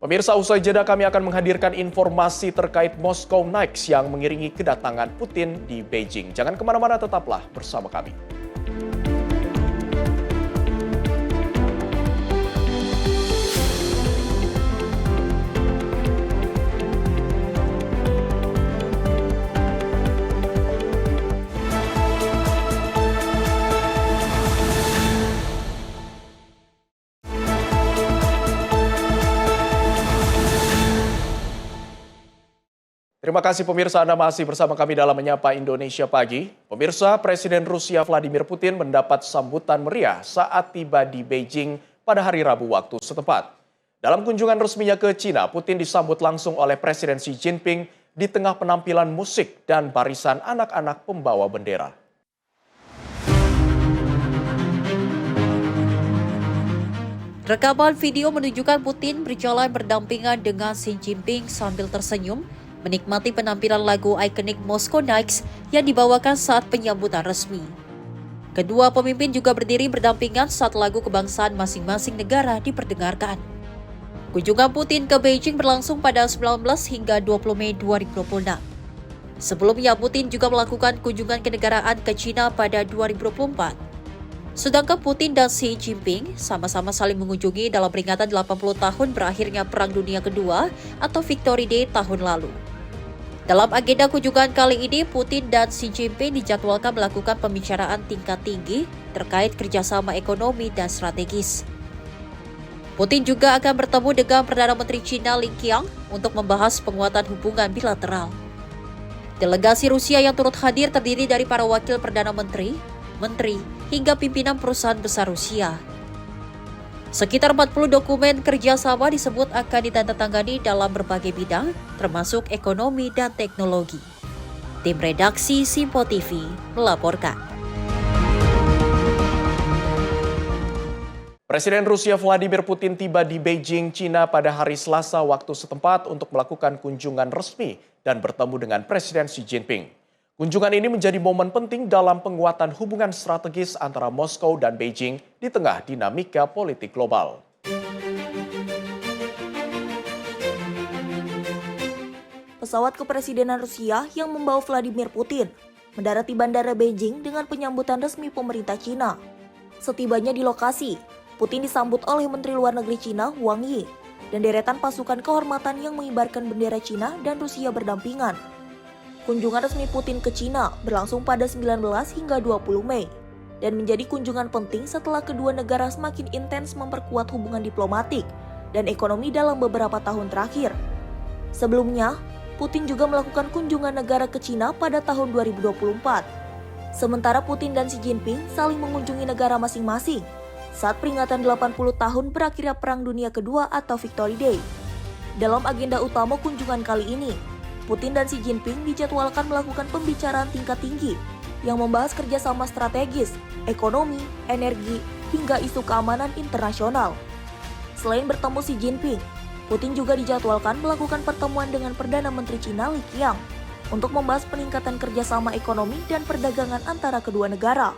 Pemirsa, usai jeda kami akan menghadirkan informasi terkait Moscow Knights yang mengiringi kedatangan Putin di Beijing. Jangan kemana-mana, tetaplah bersama kami. Terima kasih pemirsa, Anda masih bersama kami dalam Menyapa Indonesia Pagi. Pemirsa, Presiden Rusia Vladimir Putin mendapat sambutan meriah saat tiba di Beijing pada hari Rabu waktu setempat. Dalam kunjungan resminya ke Cina, Putin disambut langsung oleh Presiden Xi Jinping di tengah penampilan musik dan barisan anak-anak pembawa bendera. Rekaman video menunjukkan Putin berjalan berdampingan dengan Xi Jinping sambil tersenyum, menikmati penampilan lagu ikonik Moscow Knights yang dibawakan saat penyambutan resmi. Kedua pemimpin juga berdiri berdampingan saat lagu kebangsaan masing-masing negara diperdengarkan. Kunjungan Putin ke Beijing berlangsung pada 19 hingga 20 Mei 2026. Sebelumnya, Putin juga melakukan kunjungan kenegaraan ke China pada 2024. Sedangkan Putin dan Xi Jinping sama-sama saling mengunjungi dalam peringatan 80 tahun berakhirnya Perang Dunia Kedua atau Victory Day tahun lalu. Dalam agenda kunjungan kali ini, Putin dan Xi Jinping dijadwalkan melakukan pembicaraan tingkat tinggi terkait kerjasama ekonomi dan strategis. Putin juga akan bertemu dengan Perdana Menteri China Li Qiang untuk membahas penguatan hubungan bilateral. Delegasi Rusia yang turut hadir terdiri dari para wakil Perdana Menteri, menteri, hingga pimpinan perusahaan besar Rusia. Sekitar 40 dokumen kerjasama disebut akan ditandatangani dalam berbagai bidang, termasuk ekonomi dan teknologi. Tim redaksi Sinpo TV melaporkan. Presiden Rusia Vladimir Putin tiba di Beijing, China pada hari Selasa waktu setempat untuk melakukan kunjungan resmi dan bertemu dengan Presiden Xi Jinping. Kunjungan ini menjadi momen penting dalam penguatan hubungan strategis antara Moskow dan Beijing di tengah dinamika politik global. Pesawat kepresidenan Rusia yang membawa Vladimir Putin mendarat di Bandara Beijing dengan penyambutan resmi pemerintah Cina. Setibanya di lokasi, Putin disambut oleh Menteri Luar Negeri Cina Wang Yi dan deretan pasukan kehormatan yang mengibarkan bendera Cina dan Rusia berdampingan. Kunjungan resmi Putin ke Cina berlangsung pada 19 hingga 20 Mei dan menjadi kunjungan penting setelah kedua negara semakin intens memperkuat hubungan diplomatik dan ekonomi dalam beberapa tahun terakhir. Sebelumnya, Putin juga melakukan kunjungan negara ke Cina pada tahun 2024. Sementara Putin dan Xi Jinping saling mengunjungi negara masing-masing saat peringatan 80 tahun berakhirnya Perang Dunia Kedua atau Victory Day. Dalam agenda utama kunjungan kali ini, Putin dan Xi Jinping dijadwalkan melakukan pembicaraan tingkat tinggi yang membahas kerjasama strategis, ekonomi, energi, hingga isu keamanan internasional. Selain bertemu Xi Jinping, Putin juga dijadwalkan melakukan pertemuan dengan Perdana Menteri China Li Qiang untuk membahas peningkatan kerjasama ekonomi dan perdagangan antara kedua negara.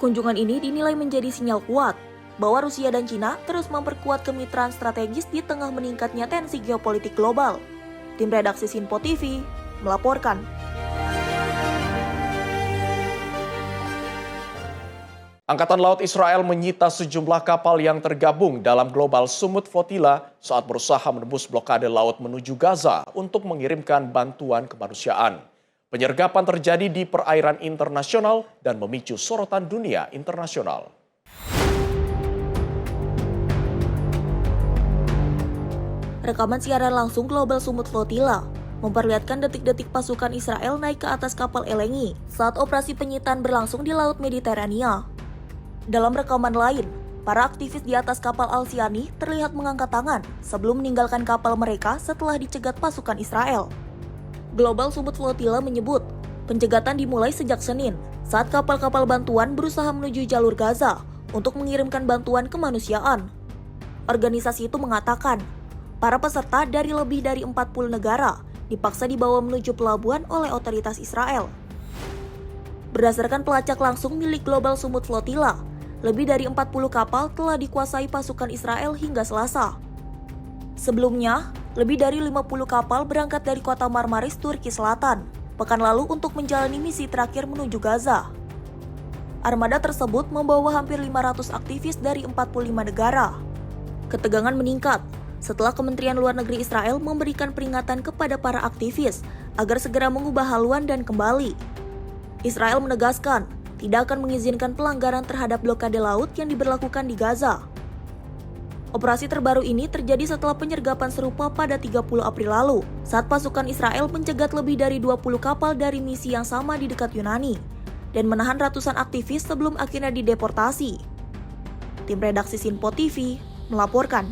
Kunjungan ini dinilai menjadi sinyal kuat bahwa Rusia dan China terus memperkuat kemitraan strategis di tengah meningkatnya tensi geopolitik global. Tim redaksi Sinpo TV melaporkan. Angkatan Laut Israel menyita sejumlah kapal yang tergabung dalam Global Summit Flotilla saat berusaha menembus blokade laut menuju Gaza untuk mengirimkan bantuan kemanusiaan. Penyergapan terjadi di perairan internasional dan memicu sorotan dunia internasional. Rekaman siaran langsung Global Sumut Flotilla memperlihatkan detik-detik pasukan Israel naik ke atas kapal Elengi saat operasi penyitaan berlangsung di Laut Mediterania. Dalam rekaman lain, para aktivis di atas kapal Al-Siani terlihat mengangkat tangan sebelum meninggalkan kapal mereka setelah dicegat pasukan Israel. Global Sumut Flotilla menyebut, penjegatan dimulai sejak Senin saat kapal-kapal bantuan berusaha menuju jalur Gaza untuk mengirimkan bantuan kemanusiaan. Organisasi itu mengatakan, para peserta dari lebih dari 40 negara dipaksa dibawa menuju pelabuhan oleh otoritas Israel. Berdasarkan pelacak langsung milik Global Sumut Flotilla, lebih dari 40 kapal telah dikuasai pasukan Israel hingga Selasa. Sebelumnya, lebih dari 50 kapal berangkat dari kota Marmaris, Turki Selatan, pekan lalu untuk menjalani misi terakhir menuju Gaza. Armada tersebut membawa hampir 500 aktivis dari 45 negara. Ketegangan meningkat setelah Kementerian Luar Negeri Israel memberikan peringatan kepada para aktivis agar segera mengubah haluan dan kembali. Israel menegaskan tidak akan mengizinkan pelanggaran terhadap blokade laut yang diberlakukan di Gaza. Operasi terbaru ini terjadi setelah penyergapan serupa pada 30 April lalu, saat pasukan Israel mencegat lebih dari 20 kapal dari misi yang sama di dekat Yunani, dan menahan ratusan aktivis sebelum akhirnya dideportasi. Tim redaksi Sinpo TV melaporkan.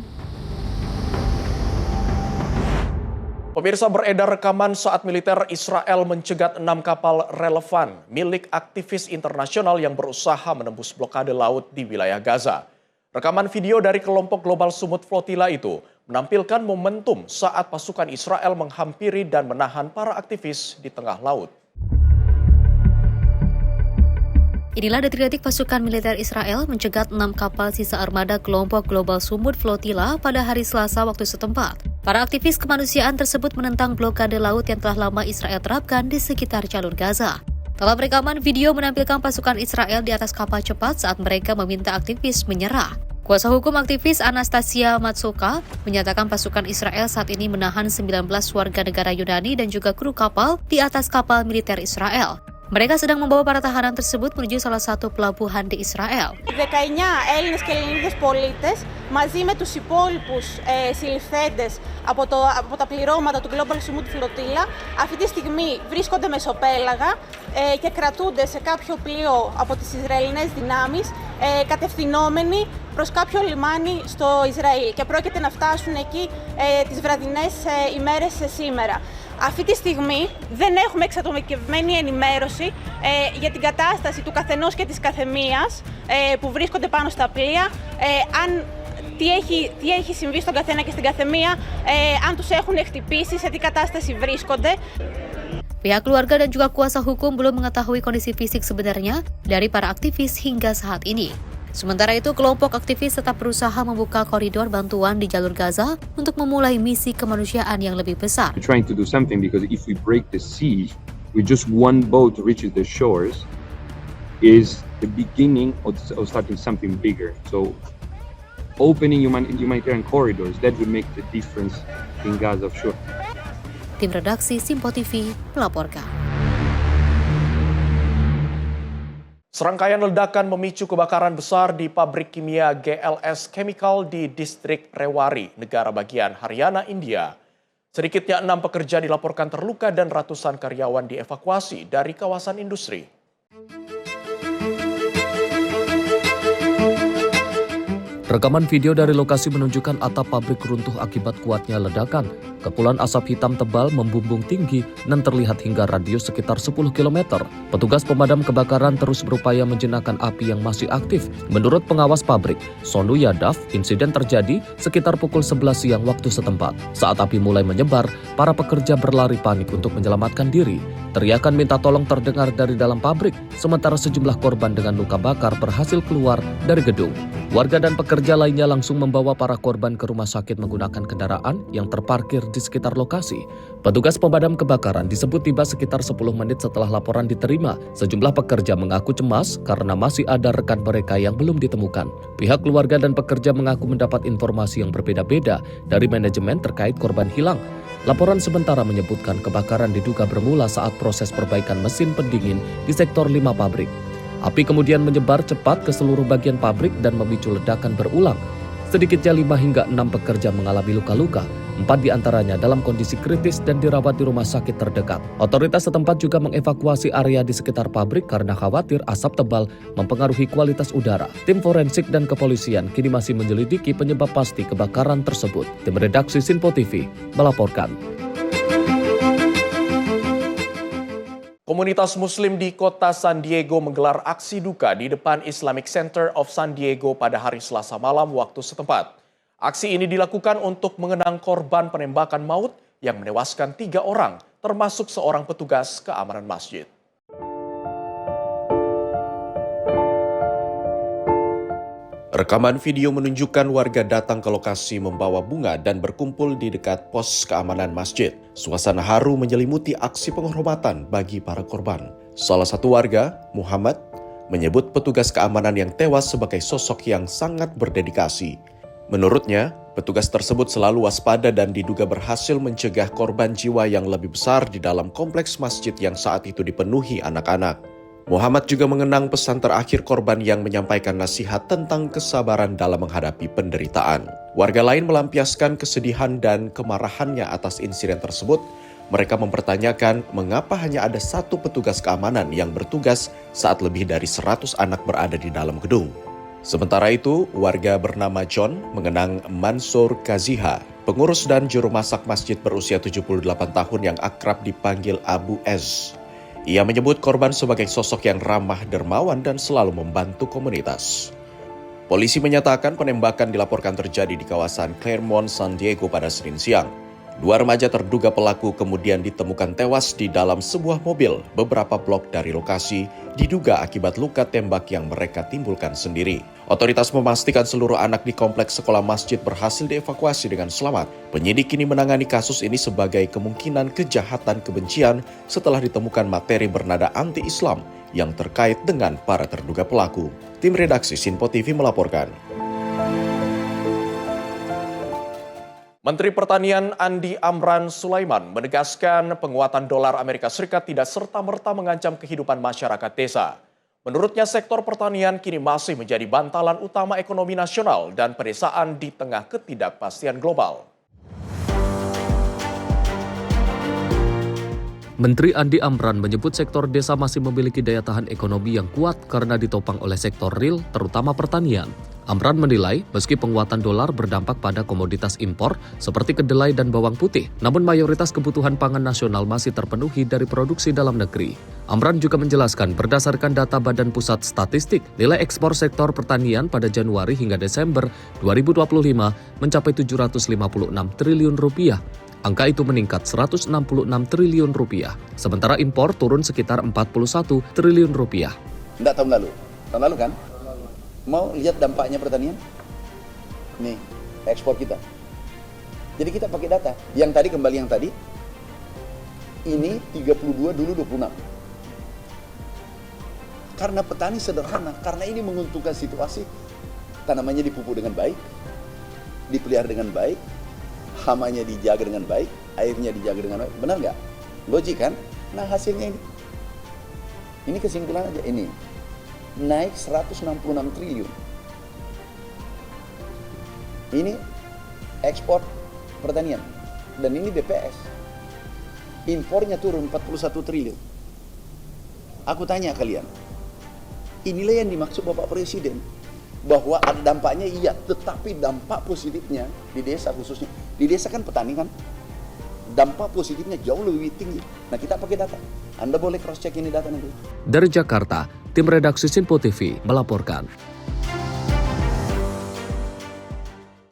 Pemirsa, beredar rekaman saat militer Israel mencegat 6 kapal relevan milik aktivis internasional yang berusaha menembus blokade laut di wilayah Gaza. Rekaman video dari kelompok Global Sumut Flotilla itu menampilkan momentum saat pasukan Israel menghampiri dan menahan para aktivis di tengah laut. Inilah detik-detik pasukan militer Israel mencegat 6 kapal sisa armada kelompok Global Sumut Flotilla pada hari Selasa waktu setempat. Para aktivis kemanusiaan tersebut menentang blokade laut yang telah lama Israel terapkan di sekitar jalur Gaza. Dalam rekaman video menampilkan pasukan Israel di atas kapal cepat saat mereka meminta aktivis menyerah. Kuasa hukum aktivis Anastasia Matsuka menyatakan pasukan Israel saat ini menahan 19 warga negara Yunani dan juga kru kapal di atas kapal militer Israel. Mereka sedang membawa para tahanan tersebut menuju salah satu pelabuhan di Israel. 19 Έλληνες και Ελληνίδες πολίτες μαζί με τους υπόλοιπους συλληφθέντες από τα πληρώματα του Global Sumut Flotilla αυτή τη στιγμή βρίσκονται μεσοπέλαγα και κρατούνται σε κάποιο πλοίο από τις Ισραηλινές δυνάμεις κατευθυνόμενοι προς κάποιο λιμάνι στο Ισραήλ και πρόκειται να φτάσουν εκεί τις βραδινές ημέρες σήμερα. Αυτή τη στιγμή δεν έχουμε εξατομικευμένη ενημέρωση για την κατάσταση του καθενός και της καθεμίας που βρίσκονται πάνω στα πλοία, τι έχει συμβεί στον καθένα και στην καθεμία, αν τους έχουν χτυπήσει, σε τι κατάσταση βρίσκονται. Pihak keluarga dan juga kuasa hukum belum mengetahui kondisi fisik sebenarnya dari para aktivis hingga saat ini. Sementara itu, kelompok aktivis tetap berusaha membuka koridor bantuan di jalur Gaza untuk memulai misi kemanusiaan yang lebih besar. We're trying to do something because if we break the siege with just one boat reaches the shores is the beginning of starting something bigger. So opening humanitarian corridors, that would make the difference in Gaza for sure. Tim redaksi Simpo TV melaporkan. Serangkaian ledakan memicu kebakaran besar di pabrik kimia GLS Chemical di distrik Rewari, negara bagian Haryana, India. Sedikitnya 6 pekerja dilaporkan terluka dan ratusan karyawan dievakuasi dari kawasan industri. Rekaman video dari lokasi menunjukkan atap pabrik runtuh akibat kuatnya ledakan. Kepulan asap hitam tebal membumbung tinggi dan terlihat hingga radius sekitar 10 km. Petugas pemadam kebakaran terus berupaya menjinakkan api yang masih aktif. Menurut pengawas pabrik, Sonu Yadav, insiden terjadi sekitar pukul 11 siang waktu setempat. Saat api mulai menyebar, para pekerja berlari panik untuk menyelamatkan diri. Teriakan minta tolong terdengar dari dalam pabrik, sementara sejumlah korban dengan luka bakar berhasil keluar dari gedung. Warga dan pekerja lainnya langsung membawa para korban ke rumah sakit menggunakan kendaraan yang terparkir di sekitar lokasi. Petugas pemadam kebakaran disebut tiba sekitar 10 menit setelah laporan diterima. Sejumlah pekerja mengaku cemas karena masih ada rekan mereka yang belum ditemukan. Pihak keluarga dan pekerja mengaku mendapat informasi yang berbeda-beda dari manajemen terkait korban hilang. Laporan sementara menyebutkan kebakaran diduga bermula saat proses perbaikan mesin pendingin di sektor 5 pabrik. Api kemudian menyebar cepat ke seluruh bagian pabrik dan memicu ledakan berulang. Sedikitnya 5 hingga 6 pekerja mengalami luka-luka. 4 diantaranya dalam kondisi kritis dan dirawat di rumah sakit terdekat. Otoritas setempat juga mengevakuasi area di sekitar pabrik karena khawatir asap tebal mempengaruhi kualitas udara. Tim forensik dan kepolisian kini masih menyelidiki penyebab pasti kebakaran tersebut. Tim redaksi Sinpo TV melaporkan. Komunitas Muslim di kota San Diego menggelar aksi duka di depan Islamic Center of San Diego pada hari Selasa malam waktu setempat. Aksi ini dilakukan untuk mengenang korban penembakan maut yang menewaskan 3 orang, termasuk seorang petugas keamanan masjid. Rekaman video menunjukkan warga datang ke lokasi membawa bunga dan berkumpul di dekat pos keamanan masjid. Suasana haru menyelimuti aksi penghormatan bagi para korban. Salah satu warga, Muhammad, menyebut petugas keamanan yang tewas sebagai sosok yang sangat berdedikasi. Menurutnya, petugas tersebut selalu waspada dan diduga berhasil mencegah korban jiwa yang lebih besar di dalam kompleks masjid yang saat itu dipenuhi anak-anak. Muhammad juga mengenang pesan terakhir korban yang menyampaikan nasihat tentang kesabaran dalam menghadapi penderitaan. Warga lain melampiaskan kesedihan dan kemarahannya atas insiden tersebut. Mereka mempertanyakan mengapa hanya ada 1 petugas keamanan yang bertugas saat lebih dari 100 anak berada di dalam gedung. Sementara itu, warga bernama John mengenang Mansur Kaziha, pengurus dan juru masak masjid berusia 78 tahun yang akrab dipanggil Abu Ez. Ia menyebut korban sebagai sosok yang ramah, dermawan, dan selalu membantu komunitas. Polisi menyatakan penembakan dilaporkan terjadi di kawasan Claremont, San Diego pada Senin siang. 2 remaja terduga pelaku kemudian ditemukan tewas di dalam sebuah mobil beberapa blok dari lokasi, diduga akibat luka tembak yang mereka timbulkan sendiri. Otoritas memastikan seluruh anak di kompleks sekolah masjid berhasil dievakuasi dengan selamat. Penyidik kini menangani kasus ini sebagai kemungkinan kejahatan kebencian setelah ditemukan materi bernada anti-Islam yang terkait dengan para terduga pelaku. Tim redaksi Sinpo TV melaporkan. Menteri Pertanian Andi Amran Sulaiman menegaskan penguatan dolar Amerika Serikat tidak serta-merta mengancam kehidupan masyarakat desa. Menurutnya sektor pertanian kini masih menjadi bantalan utama ekonomi nasional dan pedesaan di tengah ketidakpastian global. Menteri Andi Amran menyebut sektor desa masih memiliki daya tahan ekonomi yang kuat karena ditopang oleh sektor real, terutama pertanian. Amran menilai meski penguatan dolar berdampak pada komoditas impor seperti kedelai dan bawang putih, namun mayoritas kebutuhan pangan nasional masih terpenuhi dari produksi dalam negeri. Amran juga menjelaskan berdasarkan data Badan Pusat Statistik, nilai ekspor sektor pertanian pada Januari hingga Desember 2025 mencapai 756 triliun rupiah. Angka itu meningkat 166 triliun rupiah, sementara impor turun sekitar 41 triliun rupiah. Tidak tahun lalu kan? Mau lihat dampaknya pertanian? Nih, ekspor kita. Jadi kita pakai data. Yang tadi kembali yang tadi, ini 32 dulu 26. Karena petani sederhana, karena ini menguntungkan situasi, tanamannya dipupuk dengan baik, dipelihara dengan baik, hamanya dijaga dengan baik, airnya dijaga dengan baik. Benar nggak? Logik kan? Nah hasilnya ini. Ini kesimpulan aja ini. Naik 166 triliun. Ini ekspor pertanian. Dan ini BPS. Impornya turun 41 triliun. Aku tanya kalian, inilah yang dimaksud Bapak Presiden. Bahwa ada dampaknya iya, tetapi dampak positifnya di desa khususnya. Di desa kan petani kan, dampak positifnya jauh lebih tinggi. Nah kita pakai data. Anda boleh cross check ini data nanti. Dari Jakarta, tim redaksi Sinpo TV melaporkan.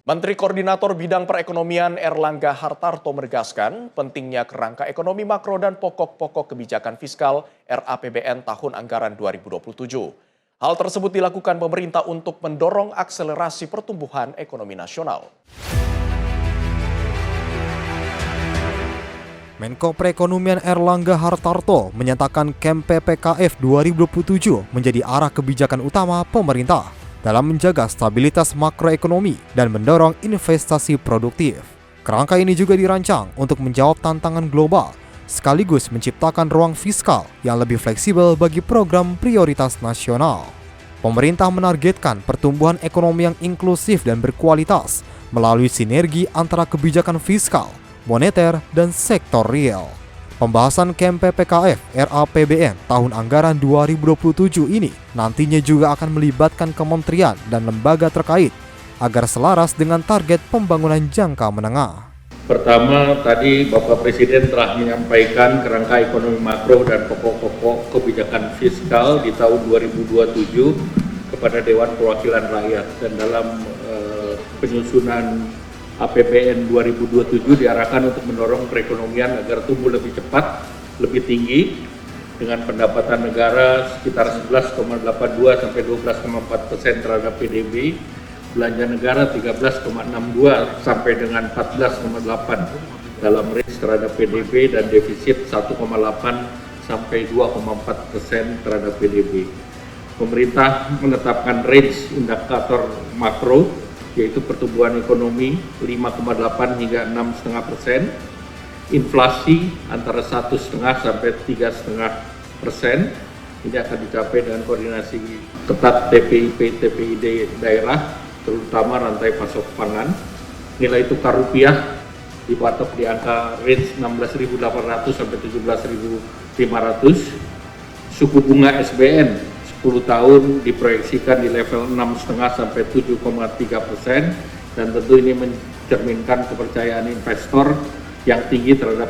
Menteri Koordinator Bidang Perekonomian Erlangga Hartarto menegaskan pentingnya kerangka ekonomi makro dan pokok-pokok kebijakan fiskal RAPBN tahun anggaran 2027. Hal tersebut dilakukan pemerintah untuk mendorong akselerasi pertumbuhan ekonomi nasional. Menko Perekonomian Erlangga Hartarto menyatakan KEM PPKF 2027 menjadi arah kebijakan utama pemerintah dalam menjaga stabilitas makroekonomi dan mendorong investasi produktif. Kerangka ini juga dirancang untuk menjawab tantangan global, sekaligus menciptakan ruang fiskal yang lebih fleksibel bagi program prioritas nasional. Pemerintah menargetkan pertumbuhan ekonomi yang inklusif dan berkualitas melalui sinergi antara kebijakan fiskal, moneter, dan sektor real. Pembahasan KMP-PKF RAPBN tahun anggaran 2027 ini nantinya juga akan melibatkan kementerian dan lembaga terkait agar selaras dengan target pembangunan jangka menengah. Pertama, tadi Bapak Presiden telah menyampaikan kerangka ekonomi makro dan pokok-pokok kebijakan fiskal di tahun 2027 kepada Dewan Perwakilan Rakyat, dan dalam penyusunan APBN 2027 diarahkan untuk mendorong perekonomian agar tumbuh lebih cepat, lebih tinggi, dengan pendapatan negara sekitar 11,82 sampai 12,4% terhadap PDB, belanja negara 13,62 sampai dengan 14,8 dalam range terhadap PDB, dan defisit 1,8 sampai 2,4% terhadap PDB. Pemerintah menetapkan range indikator makro, yaitu pertumbuhan ekonomi 5,8 hingga 6,5%, inflasi antara 1,5 sampai 3,5%. Ini akan dicapai dengan koordinasi ketat TPID daerah, terutama rantai pasok pangan. Nilai tukar rupiah dipatok di angka range 16.800 sampai 17.500. Suku bunga SBN 10 tahun diproyeksikan di level 6,5 sampai 7,3%, dan tentu ini mencerminkan kepercayaan investor yang tinggi terhadap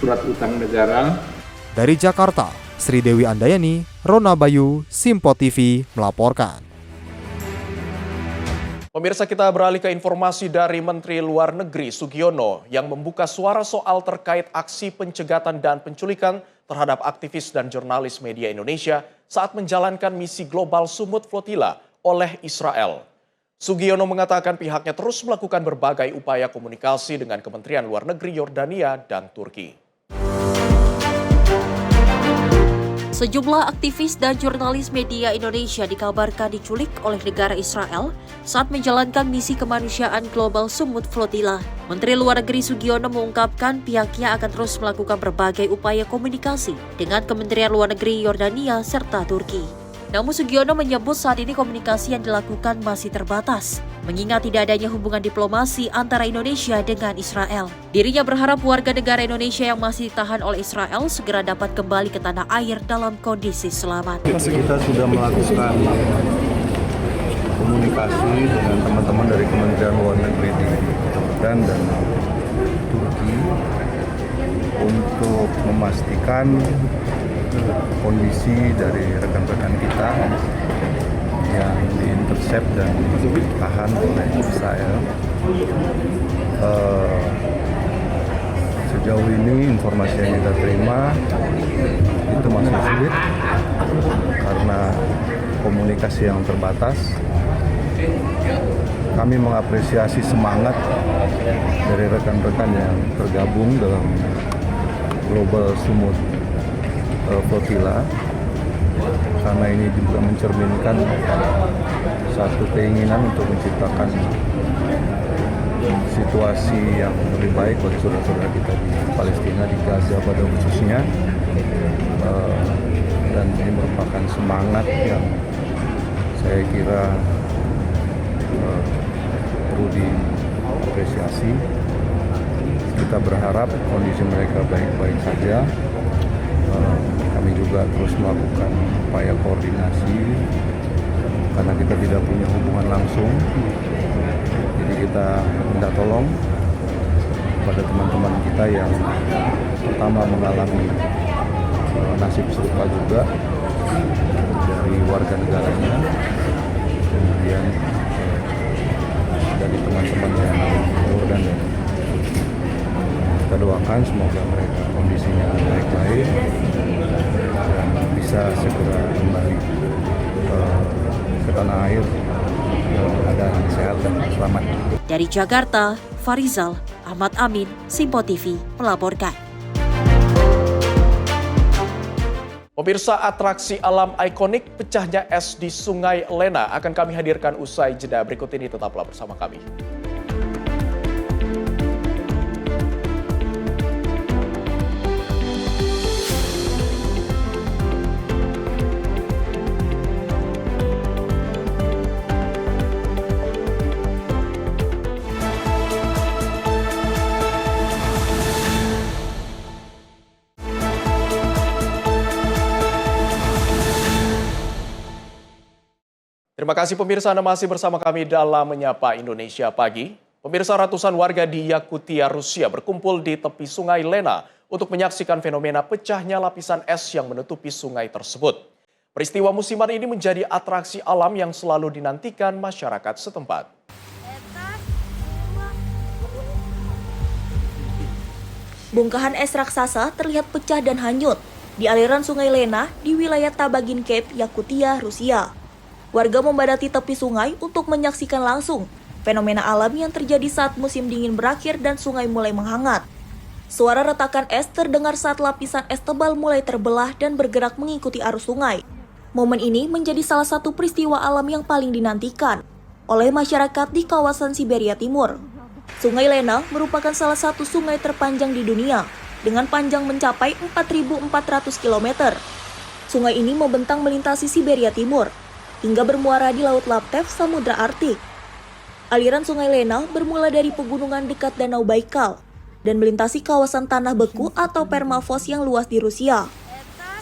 surat utang negara. Dari Jakarta, Sri Dewi Andayani, Rona Bayu, Simpo TV melaporkan. Pemirsa, kita beralih ke informasi dari Menteri Luar Negeri Sugiono yang membuka suara soal terkait aksi pencegatan dan penculikan terhadap aktivis dan jurnalis media Indonesia saat menjalankan misi global Sumut Flotilla oleh Israel. Sugiono mengatakan pihaknya terus melakukan berbagai upaya komunikasi dengan Kementerian Luar Negeri Yordania dan Turki. Sejumlah aktivis dan jurnalis media Indonesia dikabarkan diculik oleh negara Israel saat menjalankan misi kemanusiaan global Sumut Flotilla. Menteri Luar Negeri Sugiono mengungkapkan pihaknya akan terus melakukan berbagai upaya komunikasi dengan Kementerian Luar Negeri Yordania serta Turki. Namun Sugiono menyebut saat ini komunikasi yang dilakukan masih terbatas, mengingat tidak adanya hubungan diplomasi antara Indonesia dengan Israel. Dirinya berharap warga negara Indonesia yang masih ditahan oleh Israel segera dapat kembali ke tanah air dalam kondisi selamat. Kita sudah melakukan komunikasi dengan teman-teman dari Kementerian Luar Negeri di Jordan dan Turki untuk memastikan kondisi dari rekan-rekan kita yang diintercept dan ditahan oleh Israel. Sejauh ini informasi yang kita terima itu masih sulit karena komunikasi yang terbatas. Kami mengapresiasi semangat dari rekan-rekan yang tergabung dalam Global Sumut Flotilla, karena ini juga mencerminkan satu keinginan untuk menciptakan situasi yang lebih baik bagi saudara-saudara kita di Palestina, di Gaza pada khususnya, dan ini merupakan semangat yang saya kira perlu diapresiasi. Kita berharap kondisi mereka baik-baik saja. Kami juga terus melakukan upaya koordinasi karena kita tidak punya hubungan langsung. Jadi kita minta tolong kepada teman-teman kita yang pertama mengalami nasib serupa juga dari warga negaranya, kemudian dari teman-teman yang Jordan, dan kita doakan semoga mereka kondisinya baik-baik dan bisa segera kembali ke tanah air dalam keadaan sehat dan selamat. Dari Jakarta, Farizal Ahmad Amin, Simpo TV melaporkan. Pemirsa, atraksi alam ikonik pecahnya es di Sungai Lena akan kami hadirkan usai jeda berikut ini. Tetaplah bersama kami. Terima kasih pemirsa, Anda masih bersama kami dalam Menyapa Indonesia Pagi. Pemirsa, ratusan warga di Yakutia, Rusia berkumpul di tepi sungai Lena untuk menyaksikan fenomena pecahnya lapisan es yang menutupi sungai tersebut. Peristiwa musiman ini menjadi atraksi alam yang selalu dinantikan masyarakat setempat. Bongkahan es raksasa terlihat pecah dan hanyut di aliran sungai Lena di wilayah Tabagin Cape, Yakutia, Rusia. Warga membadati tepi sungai untuk menyaksikan langsung fenomena alam yang terjadi saat musim dingin berakhir dan sungai mulai menghangat. Suara retakan es terdengar saat lapisan es tebal mulai terbelah dan bergerak mengikuti arus sungai. Momen ini menjadi salah satu peristiwa alam yang paling dinantikan oleh masyarakat di kawasan Siberia Timur. Sungai Lena merupakan salah satu sungai terpanjang di dunia dengan panjang mencapai 4.400 km. Sungai ini membentang melintasi Siberia Timur hingga bermuara di Laut Laptev, Samudra Arktik. Aliran sungai Lena bermula dari pegunungan dekat Danau Baikal dan melintasi kawasan tanah beku atau permafrost yang luas di Rusia.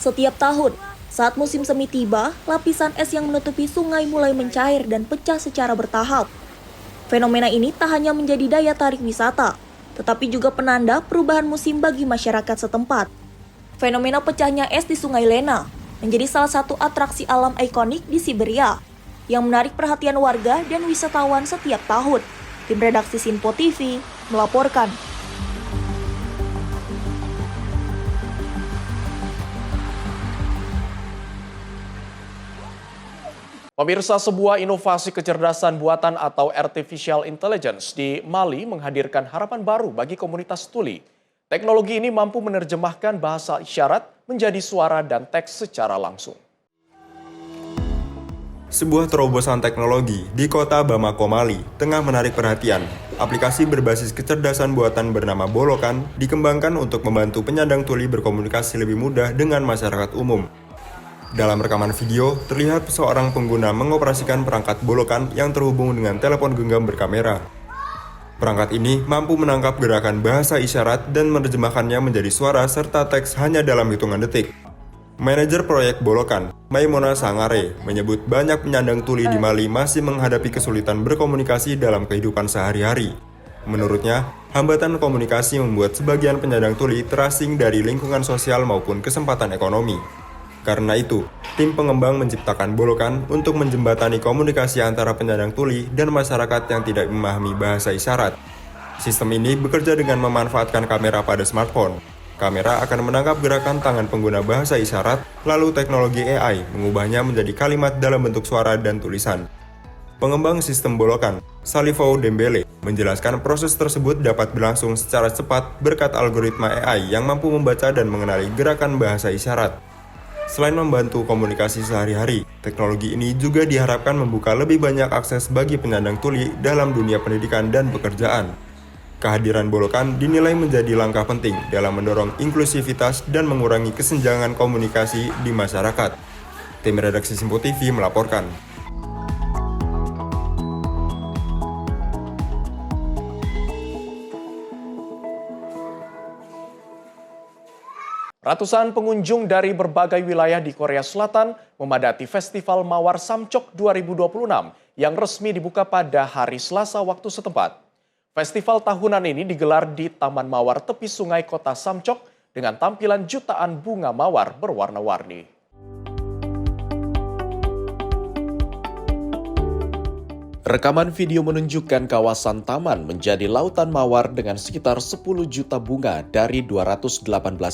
Setiap tahun, saat musim semi tiba, lapisan es yang menutupi sungai mulai mencair dan pecah secara bertahap. Fenomena ini tak hanya menjadi daya tarik wisata, tetapi juga penanda perubahan musim bagi masyarakat setempat. Fenomena pecahnya es di sungai Lena menjadi salah satu atraksi alam ikonik di Siberia yang menarik perhatian warga dan wisatawan setiap tahun. Tim redaksi Sinpo TV melaporkan. Pemirsa, sebuah inovasi kecerdasan buatan atau artificial intelligence di Mali menghadirkan harapan baru bagi komunitas tuli. Teknologi ini mampu menerjemahkan bahasa isyarat menjadi suara dan teks secara langsung. Sebuah terobosan teknologi di kota Bamako, Mali, tengah menarik perhatian. Aplikasi berbasis kecerdasan buatan bernama Bolokan dikembangkan untuk membantu penyandang tuli berkomunikasi lebih mudah dengan masyarakat umum. Dalam rekaman video, terlihat seorang pengguna mengoperasikan perangkat Bolokan yang terhubung dengan telepon genggam berkamera. Perangkat ini mampu menangkap gerakan bahasa isyarat dan menerjemahkannya menjadi suara serta teks hanya dalam hitungan detik. Manajer proyek Bolokan, Maimona Sangare, menyebut banyak penyandang tuli di Mali masih menghadapi kesulitan berkomunikasi dalam kehidupan sehari-hari. Menurutnya, hambatan komunikasi membuat sebagian penyandang tuli terasing dari lingkungan sosial maupun kesempatan ekonomi. Karena itu, tim pengembang menciptakan Bolokan untuk menjembatani komunikasi antara penyandang tuli dan masyarakat yang tidak memahami bahasa isyarat. Sistem ini bekerja dengan memanfaatkan kamera pada smartphone. Kamera akan menangkap gerakan tangan pengguna bahasa isyarat, lalu teknologi AI mengubahnya menjadi kalimat dalam bentuk suara dan tulisan. Pengembang sistem Bolokan, Salifou Dembele, menjelaskan proses tersebut dapat berlangsung secara cepat berkat algoritma AI yang mampu membaca dan mengenali gerakan bahasa isyarat. Selain membantu komunikasi sehari-hari, teknologi ini juga diharapkan membuka lebih banyak akses bagi penyandang tuli dalam dunia pendidikan dan pekerjaan. Kehadiran Bolokan dinilai menjadi langkah penting dalam mendorong inklusivitas dan mengurangi kesenjangan komunikasi di masyarakat. Tim redaksi Sinpo TV melaporkan. Ratusan pengunjung dari berbagai wilayah di Korea Selatan memadati Festival Mawar Samcheok 2026 yang resmi dibuka pada hari Selasa waktu setempat. Festival tahunan ini digelar di Taman Mawar tepi sungai kota Samcheok dengan tampilan jutaan bunga mawar berwarna-warni. Rekaman video menunjukkan kawasan taman menjadi lautan mawar dengan sekitar 10 juta bunga dari 218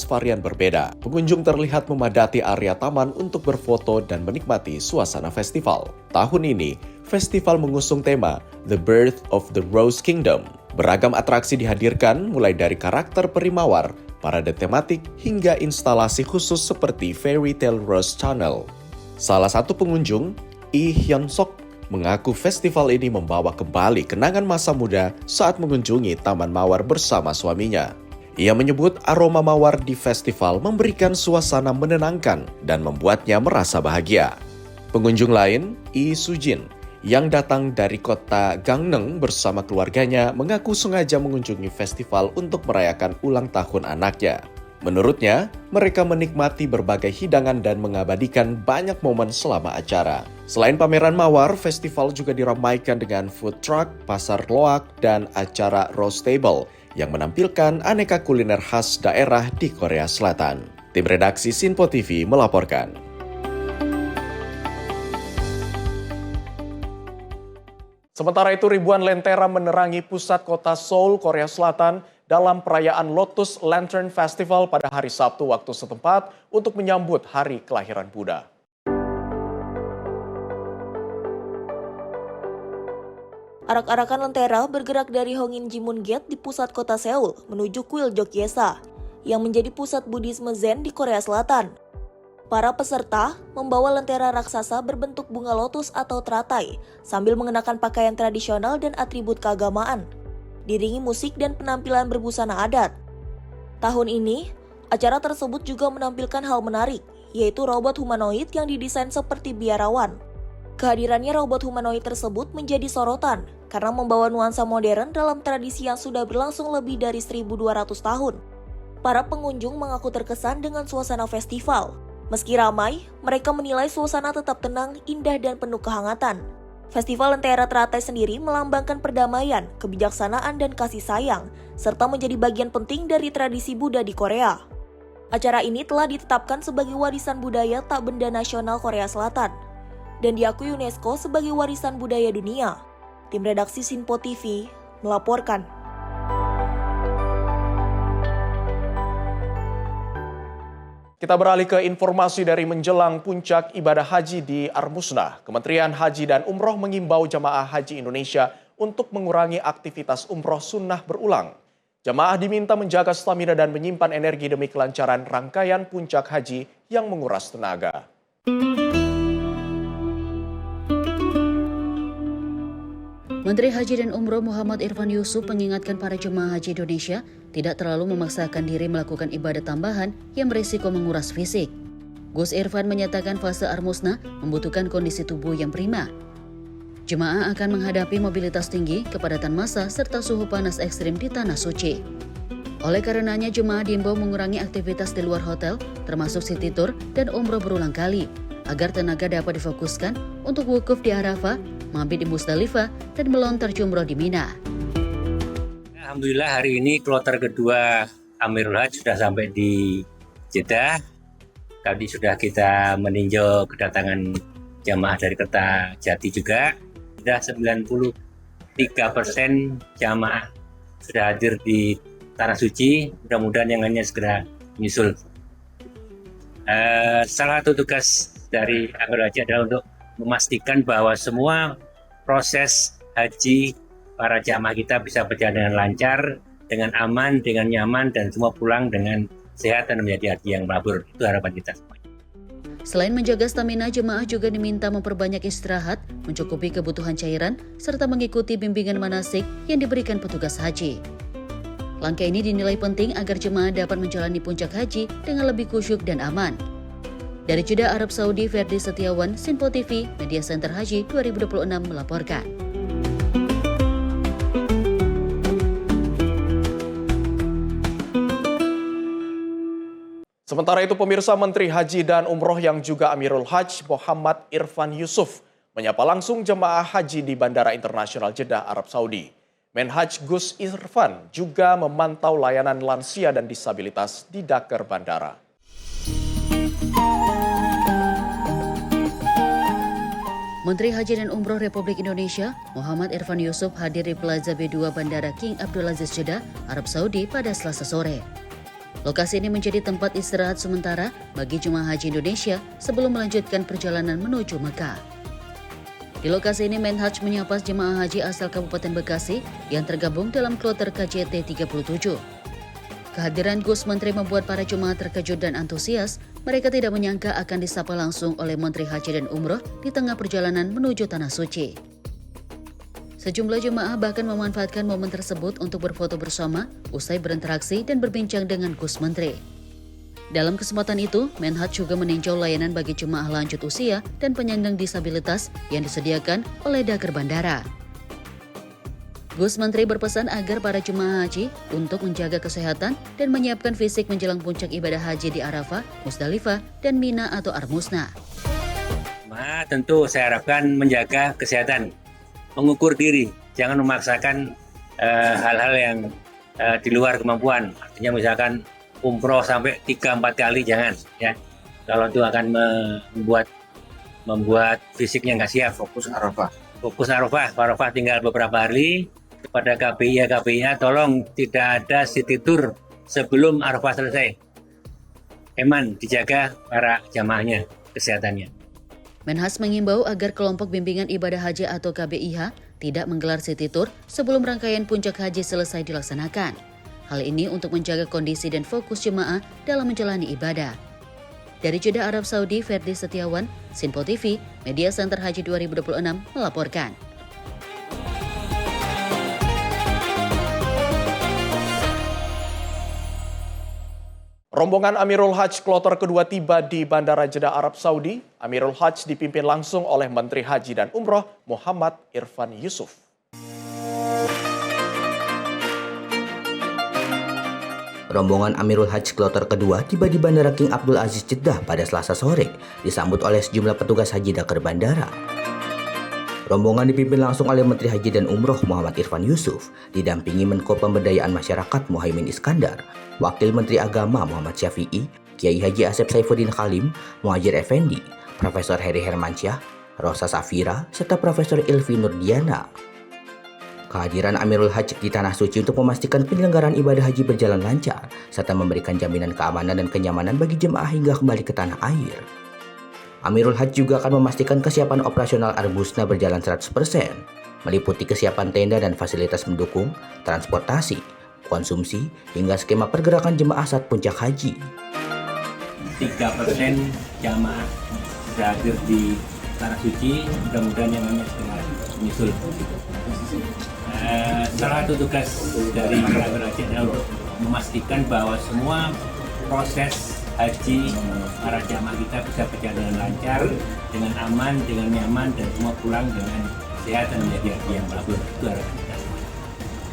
varian berbeda. Pengunjung terlihat memadati area taman untuk berfoto dan menikmati suasana festival. Tahun ini, festival mengusung tema The Birth of the Rose Kingdom. Beragam atraksi dihadirkan mulai dari karakter peri mawar, parade tematik, hingga instalasi khusus seperti Fairy Tale Rose Channel. Salah satu pengunjung, Lee Hyun-sok, mengaku festival ini membawa kembali kenangan masa muda saat mengunjungi Taman Mawar bersama suaminya. Ia menyebut aroma mawar di festival memberikan suasana menenangkan dan membuatnya merasa bahagia. Pengunjung lain, Lee Sujin, yang datang dari kota Gangneung bersama keluarganya, mengaku sengaja mengunjungi festival untuk merayakan ulang tahun anaknya. Menurutnya, mereka menikmati berbagai hidangan dan mengabadikan banyak momen selama acara. Selain pameran mawar, festival juga diramaikan dengan food truck, pasar loak, dan acara roast table yang menampilkan aneka kuliner khas daerah di Korea Selatan. Tim redaksi Sinpo TV melaporkan. Sementara itu, ribuan lentera menerangi pusat kota Seoul, Korea Selatan dalam perayaan Lotus Lantern Festival pada hari Sabtu waktu setempat untuk menyambut hari kelahiran Buddha. Arak-arakan lentera bergerak dari Hongin-jimun Gate di pusat kota Seoul menuju kuil Jogyesa, yang menjadi pusat Buddhisme Zen di Korea Selatan. Para peserta membawa lentera raksasa berbentuk bunga lotus atau teratai sambil mengenakan pakaian tradisional dan atribut keagamaan, diringi musik dan penampilan berbusana adat. Tahun ini, acara tersebut juga menampilkan hal menarik, yaitu robot humanoid yang didesain seperti biarawan. Kehadirannya robot humanoid tersebut menjadi sorotan karena membawa nuansa modern dalam tradisi yang sudah berlangsung lebih dari 1.200 tahun. Para pengunjung mengaku terkesan dengan suasana festival. Meski ramai, mereka menilai suasana tetap tenang, indah, dan penuh kehangatan. Festival Lentera Teratai sendiri melambangkan perdamaian, kebijaksanaan, dan kasih sayang, serta menjadi bagian penting dari tradisi Buddha di Korea. Acara ini telah ditetapkan sebagai warisan budaya tak benda nasional Korea Selatan, dan diakui UNESCO sebagai warisan budaya dunia. Tim redaksi Sinpo TV melaporkan. Kita beralih ke informasi dari menjelang puncak ibadah haji di Armusna. Kementerian Haji dan Umroh mengimbau jamaah haji Indonesia untuk mengurangi aktivitas umroh sunnah berulang. Jamaah diminta menjaga stamina dan menyimpan energi demi kelancaran rangkaian puncak haji yang menguras tenaga. Menteri Haji dan Umroh Muhammad Irfan Yusuf mengingatkan para jemaah haji Indonesia tidak terlalu memaksakan diri melakukan ibadah tambahan yang berisiko menguras fisik. Gus Irfan menyatakan fase Armusna membutuhkan kondisi tubuh yang prima. Jemaah akan menghadapi mobilitas tinggi, kepadatan massa, serta suhu panas ekstrim di Tanah Suci. Oleh karenanya, jemaah diimbau mengurangi aktivitas di luar hotel, termasuk city tour dan umroh berulang kali, agar tenaga dapat difokuskan untuk wukuf di Arafah, mabit di Musdalifah, dan melontar jumroh di Mina. Alhamdulillah hari ini kloter kedua Amirul Hajj sudah sampai di Jeddah. Tadi sudah kita meninjau kedatangan jamaah dari Kertajati juga. Sudah 93% jamaah sudah hadir di Tanah Suci. Mudah-mudahan yang lainnya segera menyusul. Salah satu tugas dari Amirul Hajj adalah untuk memastikan bahwa semua proses haji para jamaah kita bisa berjalan dengan lancar, dengan aman, dengan nyaman, dan semua pulang dengan sehat dan menjadi haji yang mabrur. Itu harapan kita semua. Selain menjaga stamina, jemaah juga diminta memperbanyak istirahat, mencukupi kebutuhan cairan, serta mengikuti bimbingan manasik yang diberikan petugas haji. Langkah ini dinilai penting agar jemaah dapat menjalani puncak haji dengan lebih khusyuk dan aman. Dari Jeddah, Arab Saudi, Ferdi Setiawan, Sinpo TV, Media Center Haji 2026 melaporkan. Sementara itu, pemirsa, Menteri Haji dan Umroh yang juga Amirul Hajj Muhammad Irfan Yusuf menyapa langsung jemaah haji di Bandara Internasional Jeddah, Arab Saudi. Menhaj Gus Irfan juga memantau layanan lansia dan disabilitas di Daker Bandara. Menteri Haji dan Umroh Republik Indonesia, Muhammad Irfan Yusuf hadir di Plaza B2 Bandara King Abdulaziz Jeddah, Arab Saudi pada Selasa sore. Lokasi ini menjadi tempat istirahat sementara bagi jemaah haji Indonesia sebelum melanjutkan perjalanan menuju Mekah. Di lokasi ini Menhaj menyapa jemaah haji asal Kabupaten Bekasi yang tergabung dalam kloter KJT 37. Kehadiran Gus Menteri membuat para jemaah terkejut dan antusias. Mereka tidak menyangka akan disapa langsung oleh Menteri Haji dan Umroh di tengah perjalanan menuju Tanah Suci. Sejumlah jemaah bahkan memanfaatkan momen tersebut untuk berfoto bersama, usai berinteraksi dan berbincang dengan Gus Menteri. Dalam kesempatan itu, Menhaj juga meninjau layanan bagi jemaah lanjut usia dan penyandang disabilitas yang disediakan oleh Daker Bandara. Gus Menteri berpesan agar para jemaah haji untuk menjaga kesehatan dan menyiapkan fisik menjelang puncak ibadah haji di Arafah, Musdalifah, dan Mina atau Armusna. Tentu saya harapkan menjaga kesehatan, mengukur diri, jangan memaksakan hal-hal yang di luar kemampuan. Artinya misalkan umroh sampai 3-4 kali, jangan ya. Kalau itu akan membuat fisiknya nggak siap. Fokus Arafah tinggal beberapa hari. Kepada KPIA tolong tidak ada city tour sebelum Arafah selesai. Eman dijaga para jamaahnya, kesehatannya. Menhas mengimbau agar kelompok bimbingan ibadah haji atau KBIH tidak menggelar city tour sebelum rangkaian puncak haji selesai dilaksanakan. Hal ini untuk menjaga kondisi dan fokus jemaah dalam menjalani ibadah. Dari Jeddah, Arab Saudi, Ferdi Setiawan, Sinpo TV, Media Center Haji 2026 melaporkan. Rombongan Amirul Hajj kloter kedua tiba di Bandara Jeddah, Arab Saudi. Amirul Hajj dipimpin langsung oleh Menteri Haji dan Umroh Muhammad Irfan Yusuf. Rombongan Amirul Hajj kloter kedua tiba di Bandara King Abdul Aziz Jeddah pada Selasa sore, disambut oleh sejumlah petugas haji Dakar Bandara. Rombongan dipimpin langsung oleh Menteri Haji dan Umroh Muhammad Irfan Yusuf, didampingi Menko Pemberdayaan Masyarakat Muhaimin Iskandar, Wakil Menteri Agama Muhammad Syafi'i, Kiai Haji Asep Saifuddin Khalim, Muhajir Effendi, Profesor Heri Hermansyah, Rosa Safira, serta Profesor Ilvi Nurdiana. Kehadiran Amirul Hajj di Tanah Suci untuk memastikan penyelenggaraan ibadah haji berjalan lancar, serta memberikan jaminan keamanan dan kenyamanan bagi jemaah hingga kembali ke tanah air. Amirul Hajj juga akan memastikan kesiapan operasional Armusna berjalan 100%, meliputi kesiapan tenda dan fasilitas mendukung, transportasi, konsumsi, hingga skema pergerakan jemaah saat puncak haji. 3% jamaah sudah hadir di Tanah Suci, mudah-mudahan yang lainnya segera menyusul. Salah satu tugas dari Amirul Hajj adalah memastikan bahwa semua proses haji para jamaah kita bisa berjalan dengan lancar, dengan aman, dengan nyaman, dan semua pulang dengan sehat dan menjadi haji yang makbul. Itu harapan kita semua.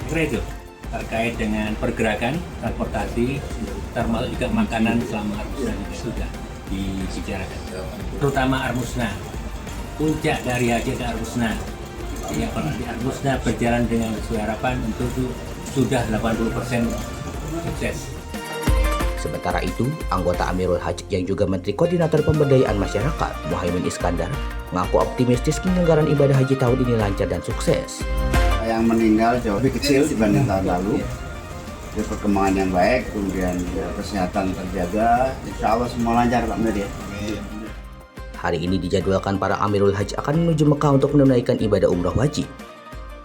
Kira itu terkait dengan pergerakan, transportasi, termasuk juga makanan selama Armusna juga sudah dibicarakan. Terutama Armusna, puncak dari haji ke Armusna. Ya, kalau di Armusna berjalan dengan sesuai harapan, itu sudah 80% sukses. Sementara itu, anggota Amirul Hajj yang juga Menteri Koordinator Pemberdayaan Masyarakat, Muhaimin Iskandar, mengaku optimistis penyelenggaraan ibadah haji tahun ini lancar dan sukses. Yang meninggal jauh lebih kecil dibanding tahun lalu. Jadi perkembangan yang baik, kemudian kesehatan terjaga, insya Allah semua lancar Pak Menteri. Hari ini dijadwalkan para Amirul Hajj akan menuju Mekah untuk menunaikan ibadah umroh wajib.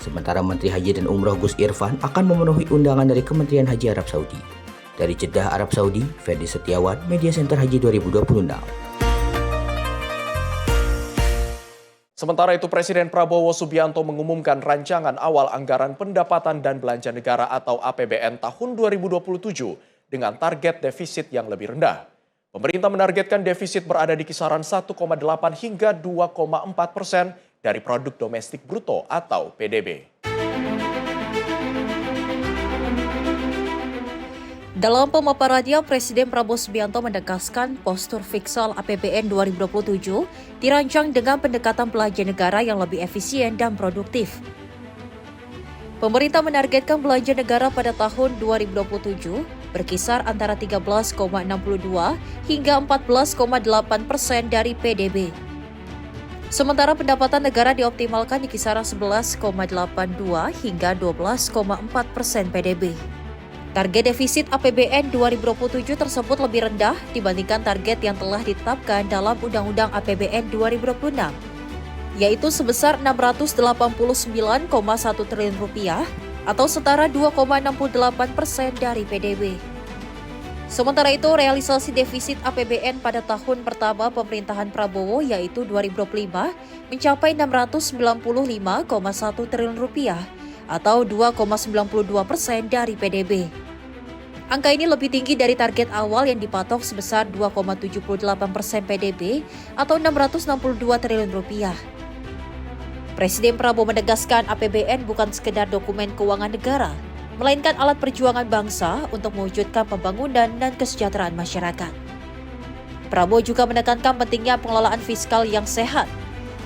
Sementara Menteri Haji dan Umroh Gus Irfan akan memenuhi undangan dari Kementerian Haji Arab Saudi. Dari Jeddah, Arab Saudi, Ferdi Setiawan, Media Center Haji 2026. Sementara itu, Presiden Prabowo Subianto mengumumkan rancangan awal anggaran pendapatan dan belanja negara atau APBN tahun 2027 dengan target defisit yang lebih rendah. Pemerintah menargetkan defisit berada di kisaran 1,8 hingga 2,4% dari produk domestik bruto atau PDB. Dalam pemaparannya, Presiden Prabowo Subianto menegaskan postur fiskal APBN 2027 dirancang dengan pendekatan belanja negara yang lebih efisien dan produktif. Pemerintah menargetkan belanja negara pada tahun 2027 berkisar antara 13,62 hingga 14,8% dari PDB. Sementara pendapatan negara dioptimalkan di kisaran 11,82 hingga 12,4% PDB. Target defisit APBN 2027 tersebut lebih rendah dibandingkan target yang telah ditetapkan dalam Undang-Undang APBN 2026, yaitu sebesar Rp689,1 triliun atau setara 2,68% dari PDB. Sementara itu, realisasi defisit APBN pada tahun pertama pemerintahan Prabowo yaitu 2025 mencapai Rp695,1 triliun atau 2,92% dari PDB. Angka ini lebih tinggi dari target awal yang dipatok sebesar 2,78% PDB atau Rp662 triliun. Presiden Prabowo menegaskan APBN bukan sekedar dokumen keuangan negara, melainkan alat perjuangan bangsa untuk mewujudkan pembangunan dan kesejahteraan masyarakat. Prabowo juga menekankan pentingnya pengelolaan fiskal yang sehat,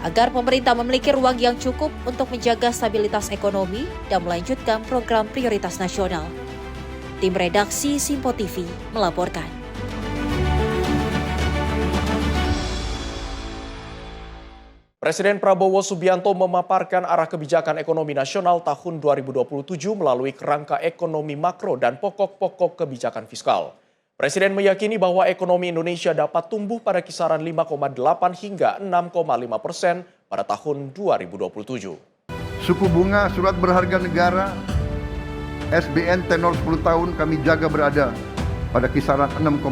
agar pemerintah memiliki ruang yang cukup untuk menjaga stabilitas ekonomi dan melanjutkan program prioritas nasional. Tim redaksi Simpo TV melaporkan. Presiden Prabowo Subianto memaparkan arah kebijakan ekonomi nasional tahun 2027 melalui kerangka ekonomi makro dan pokok-pokok kebijakan fiskal. Presiden meyakini bahwa ekonomi Indonesia dapat tumbuh pada kisaran 5,8 hingga 6,5% pada tahun 2027. Suku bunga surat berharga negara SBN tenor 10 tahun kami jaga berada pada kisaran 6,5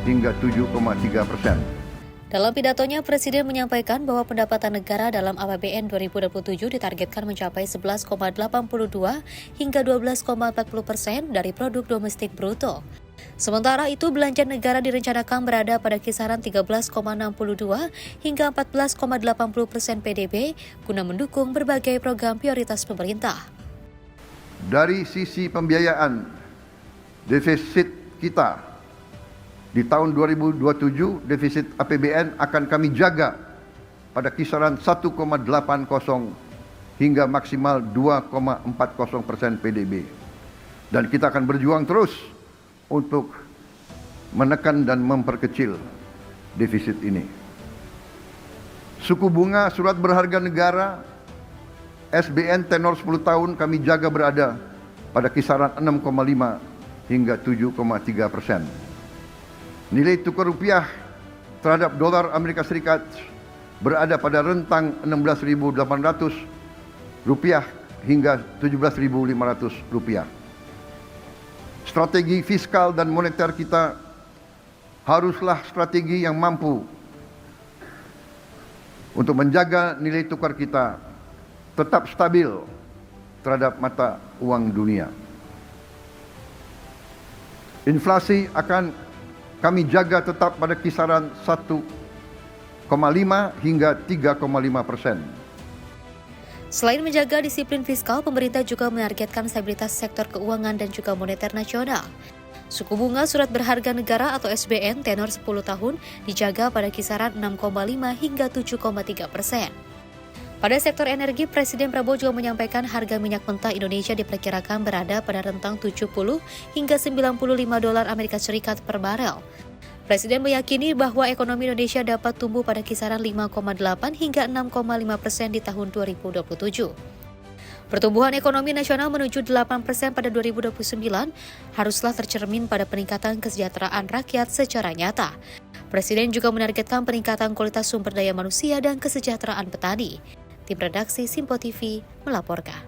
hingga 7,3%. Dalam pidatonya, Presiden menyampaikan bahwa pendapatan negara dalam APBN 2027 ditargetkan mencapai 11,82 hingga 12,40% dari produk domestik bruto. Sementara itu, belanja negara direncanakan berada pada kisaran 13,62 hingga 14,80% PDB guna mendukung berbagai program prioritas pemerintah. Dari sisi pembiayaan, defisit kita di tahun 2027, defisit APBN akan kami jaga pada kisaran 1,80 hingga maksimal 2,40% PDB. Dan kita akan berjuang terus untuk menekan dan memperkecil defisit ini. Suku bunga surat berharga negara SBN tenor 10 tahun kami jaga berada pada kisaran 6,5 hingga 7,3%. Nilai tukar rupiah terhadap dolar Amerika Serikat berada pada rentang 16.800 rupiah hingga 17.500 rupiah. Strategi fiskal dan moneter kita haruslah strategi yang mampu untuk menjaga nilai tukar kita tetap stabil terhadap mata uang dunia. Inflasi akan kami jaga tetap pada kisaran 1,5 hingga 3,5%. Selain menjaga disiplin fiskal, pemerintah juga menargetkan stabilitas sektor keuangan dan juga moneter nasional. Suku bunga surat berharga negara atau SBN tenor 10 tahun dijaga pada kisaran 6,5 hingga 7,3%. Pada sektor energi, Presiden Prabowo juga menyampaikan harga minyak mentah Indonesia diperkirakan berada pada rentang 70 hingga 95 dolar Amerika Serikat per barel. Presiden meyakini bahwa ekonomi Indonesia dapat tumbuh pada kisaran 5,8 hingga 6,5% di tahun 2027. Pertumbuhan ekonomi nasional menuju 8% pada 2029 haruslah tercermin pada peningkatan kesejahteraan rakyat secara nyata. Presiden juga menargetkan peningkatan kualitas sumber daya manusia dan kesejahteraan petani. Tim redaksi Simpo TV melaporkan.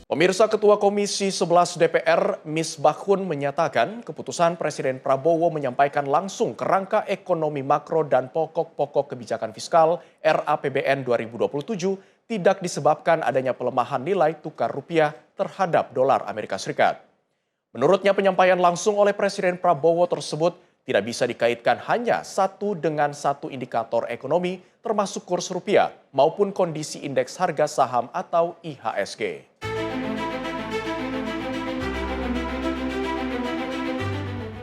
Pemirsa, Ketua Komisi 11 DPR Misbahkun menyatakan keputusan Presiden Prabowo menyampaikan langsung kerangka ekonomi makro dan pokok-pokok kebijakan fiskal RAPBN 2027 tidak disebabkan adanya pelemahan nilai tukar rupiah terhadap dolar Amerika Serikat. Menurutnya, penyampaian langsung oleh Presiden Prabowo tersebut tidak bisa dikaitkan hanya satu dengan satu indikator ekonomi termasuk kurs rupiah maupun kondisi indeks harga saham atau IHSG.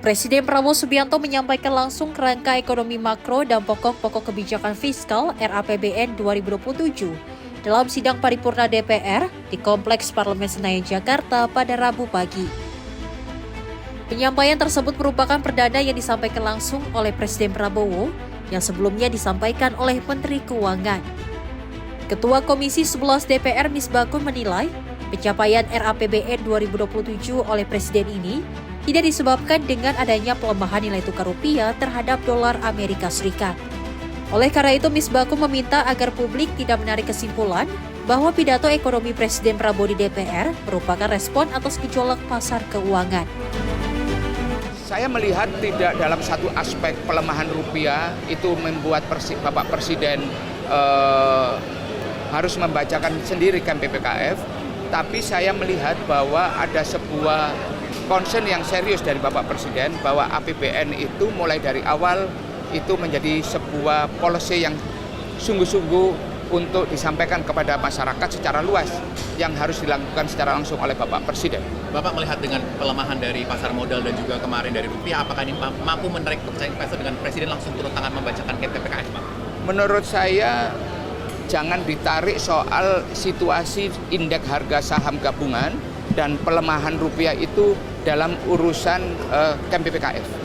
Presiden Prabowo Subianto menyampaikan langsung kerangka ekonomi makro dan pokok-pokok kebijakan fiskal RAPBN 2027 dalam sidang paripurna DPR di Kompleks Parlemen Senayan, Jakarta pada Rabu pagi. Penyampaian tersebut merupakan perdana yang disampaikan langsung oleh Presiden Prabowo yang sebelumnya disampaikan oleh Menteri Keuangan. Ketua Komisi 11 DPR Misbahkun menilai pencapaian RAPBN 2027 oleh Presiden ini tidak disebabkan dengan adanya pelemahan nilai tukar rupiah terhadap dolar Amerika Serikat. Oleh karena itu, Misbahkun meminta agar publik tidak menarik kesimpulan bahwa pidato ekonomi Presiden Prabowo di DPR merupakan respon atas gejolak pasar keuangan. Saya melihat tidak dalam satu aspek pelemahan rupiah itu membuat Bapak Presiden harus membacakan sendiri kan PPKF, tapi saya melihat bahwa ada sebuah concern yang serius dari Bapak Presiden bahwa APBN itu mulai dari awal itu menjadi sebuah policy yang sungguh-sungguh untuk disampaikan kepada masyarakat secara luas yang harus dilakukan secara langsung oleh Bapak Presiden. Bapak melihat dengan pelemahan dari pasar modal dan juga kemarin dari rupiah, apakah ini mampu menarik kepercayaan investor dengan Presiden langsung turun tangan membacakan KPPKS, Pak? Menurut saya jangan ditarik soal situasi indeks harga saham gabungan dan pelemahan rupiah itu dalam urusan KPPKS.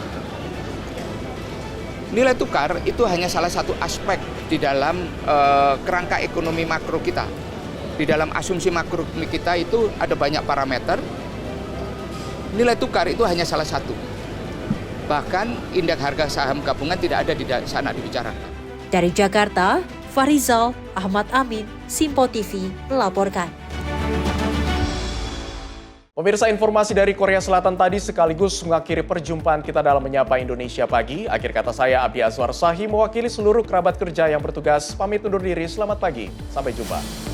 Nilai tukar itu hanya salah satu aspek di dalam kerangka ekonomi makro kita. Di dalam asumsi makro kita itu ada banyak parameter. Nilai tukar itu hanya salah satu. Bahkan indeks harga saham gabungan tidak ada di sana dibicarakan. Dari Jakarta, Farizal Ahmad Amin, Simpo TV melaporkan. Pemirsa, informasi dari Korea Selatan tadi sekaligus mengakhiri perjumpaan kita dalam Menyapa Indonesia Pagi. Akhir kata saya, Abi Azwar Sahi, mewakili seluruh kerabat kerja yang bertugas, pamit undur diri. Selamat pagi, sampai jumpa.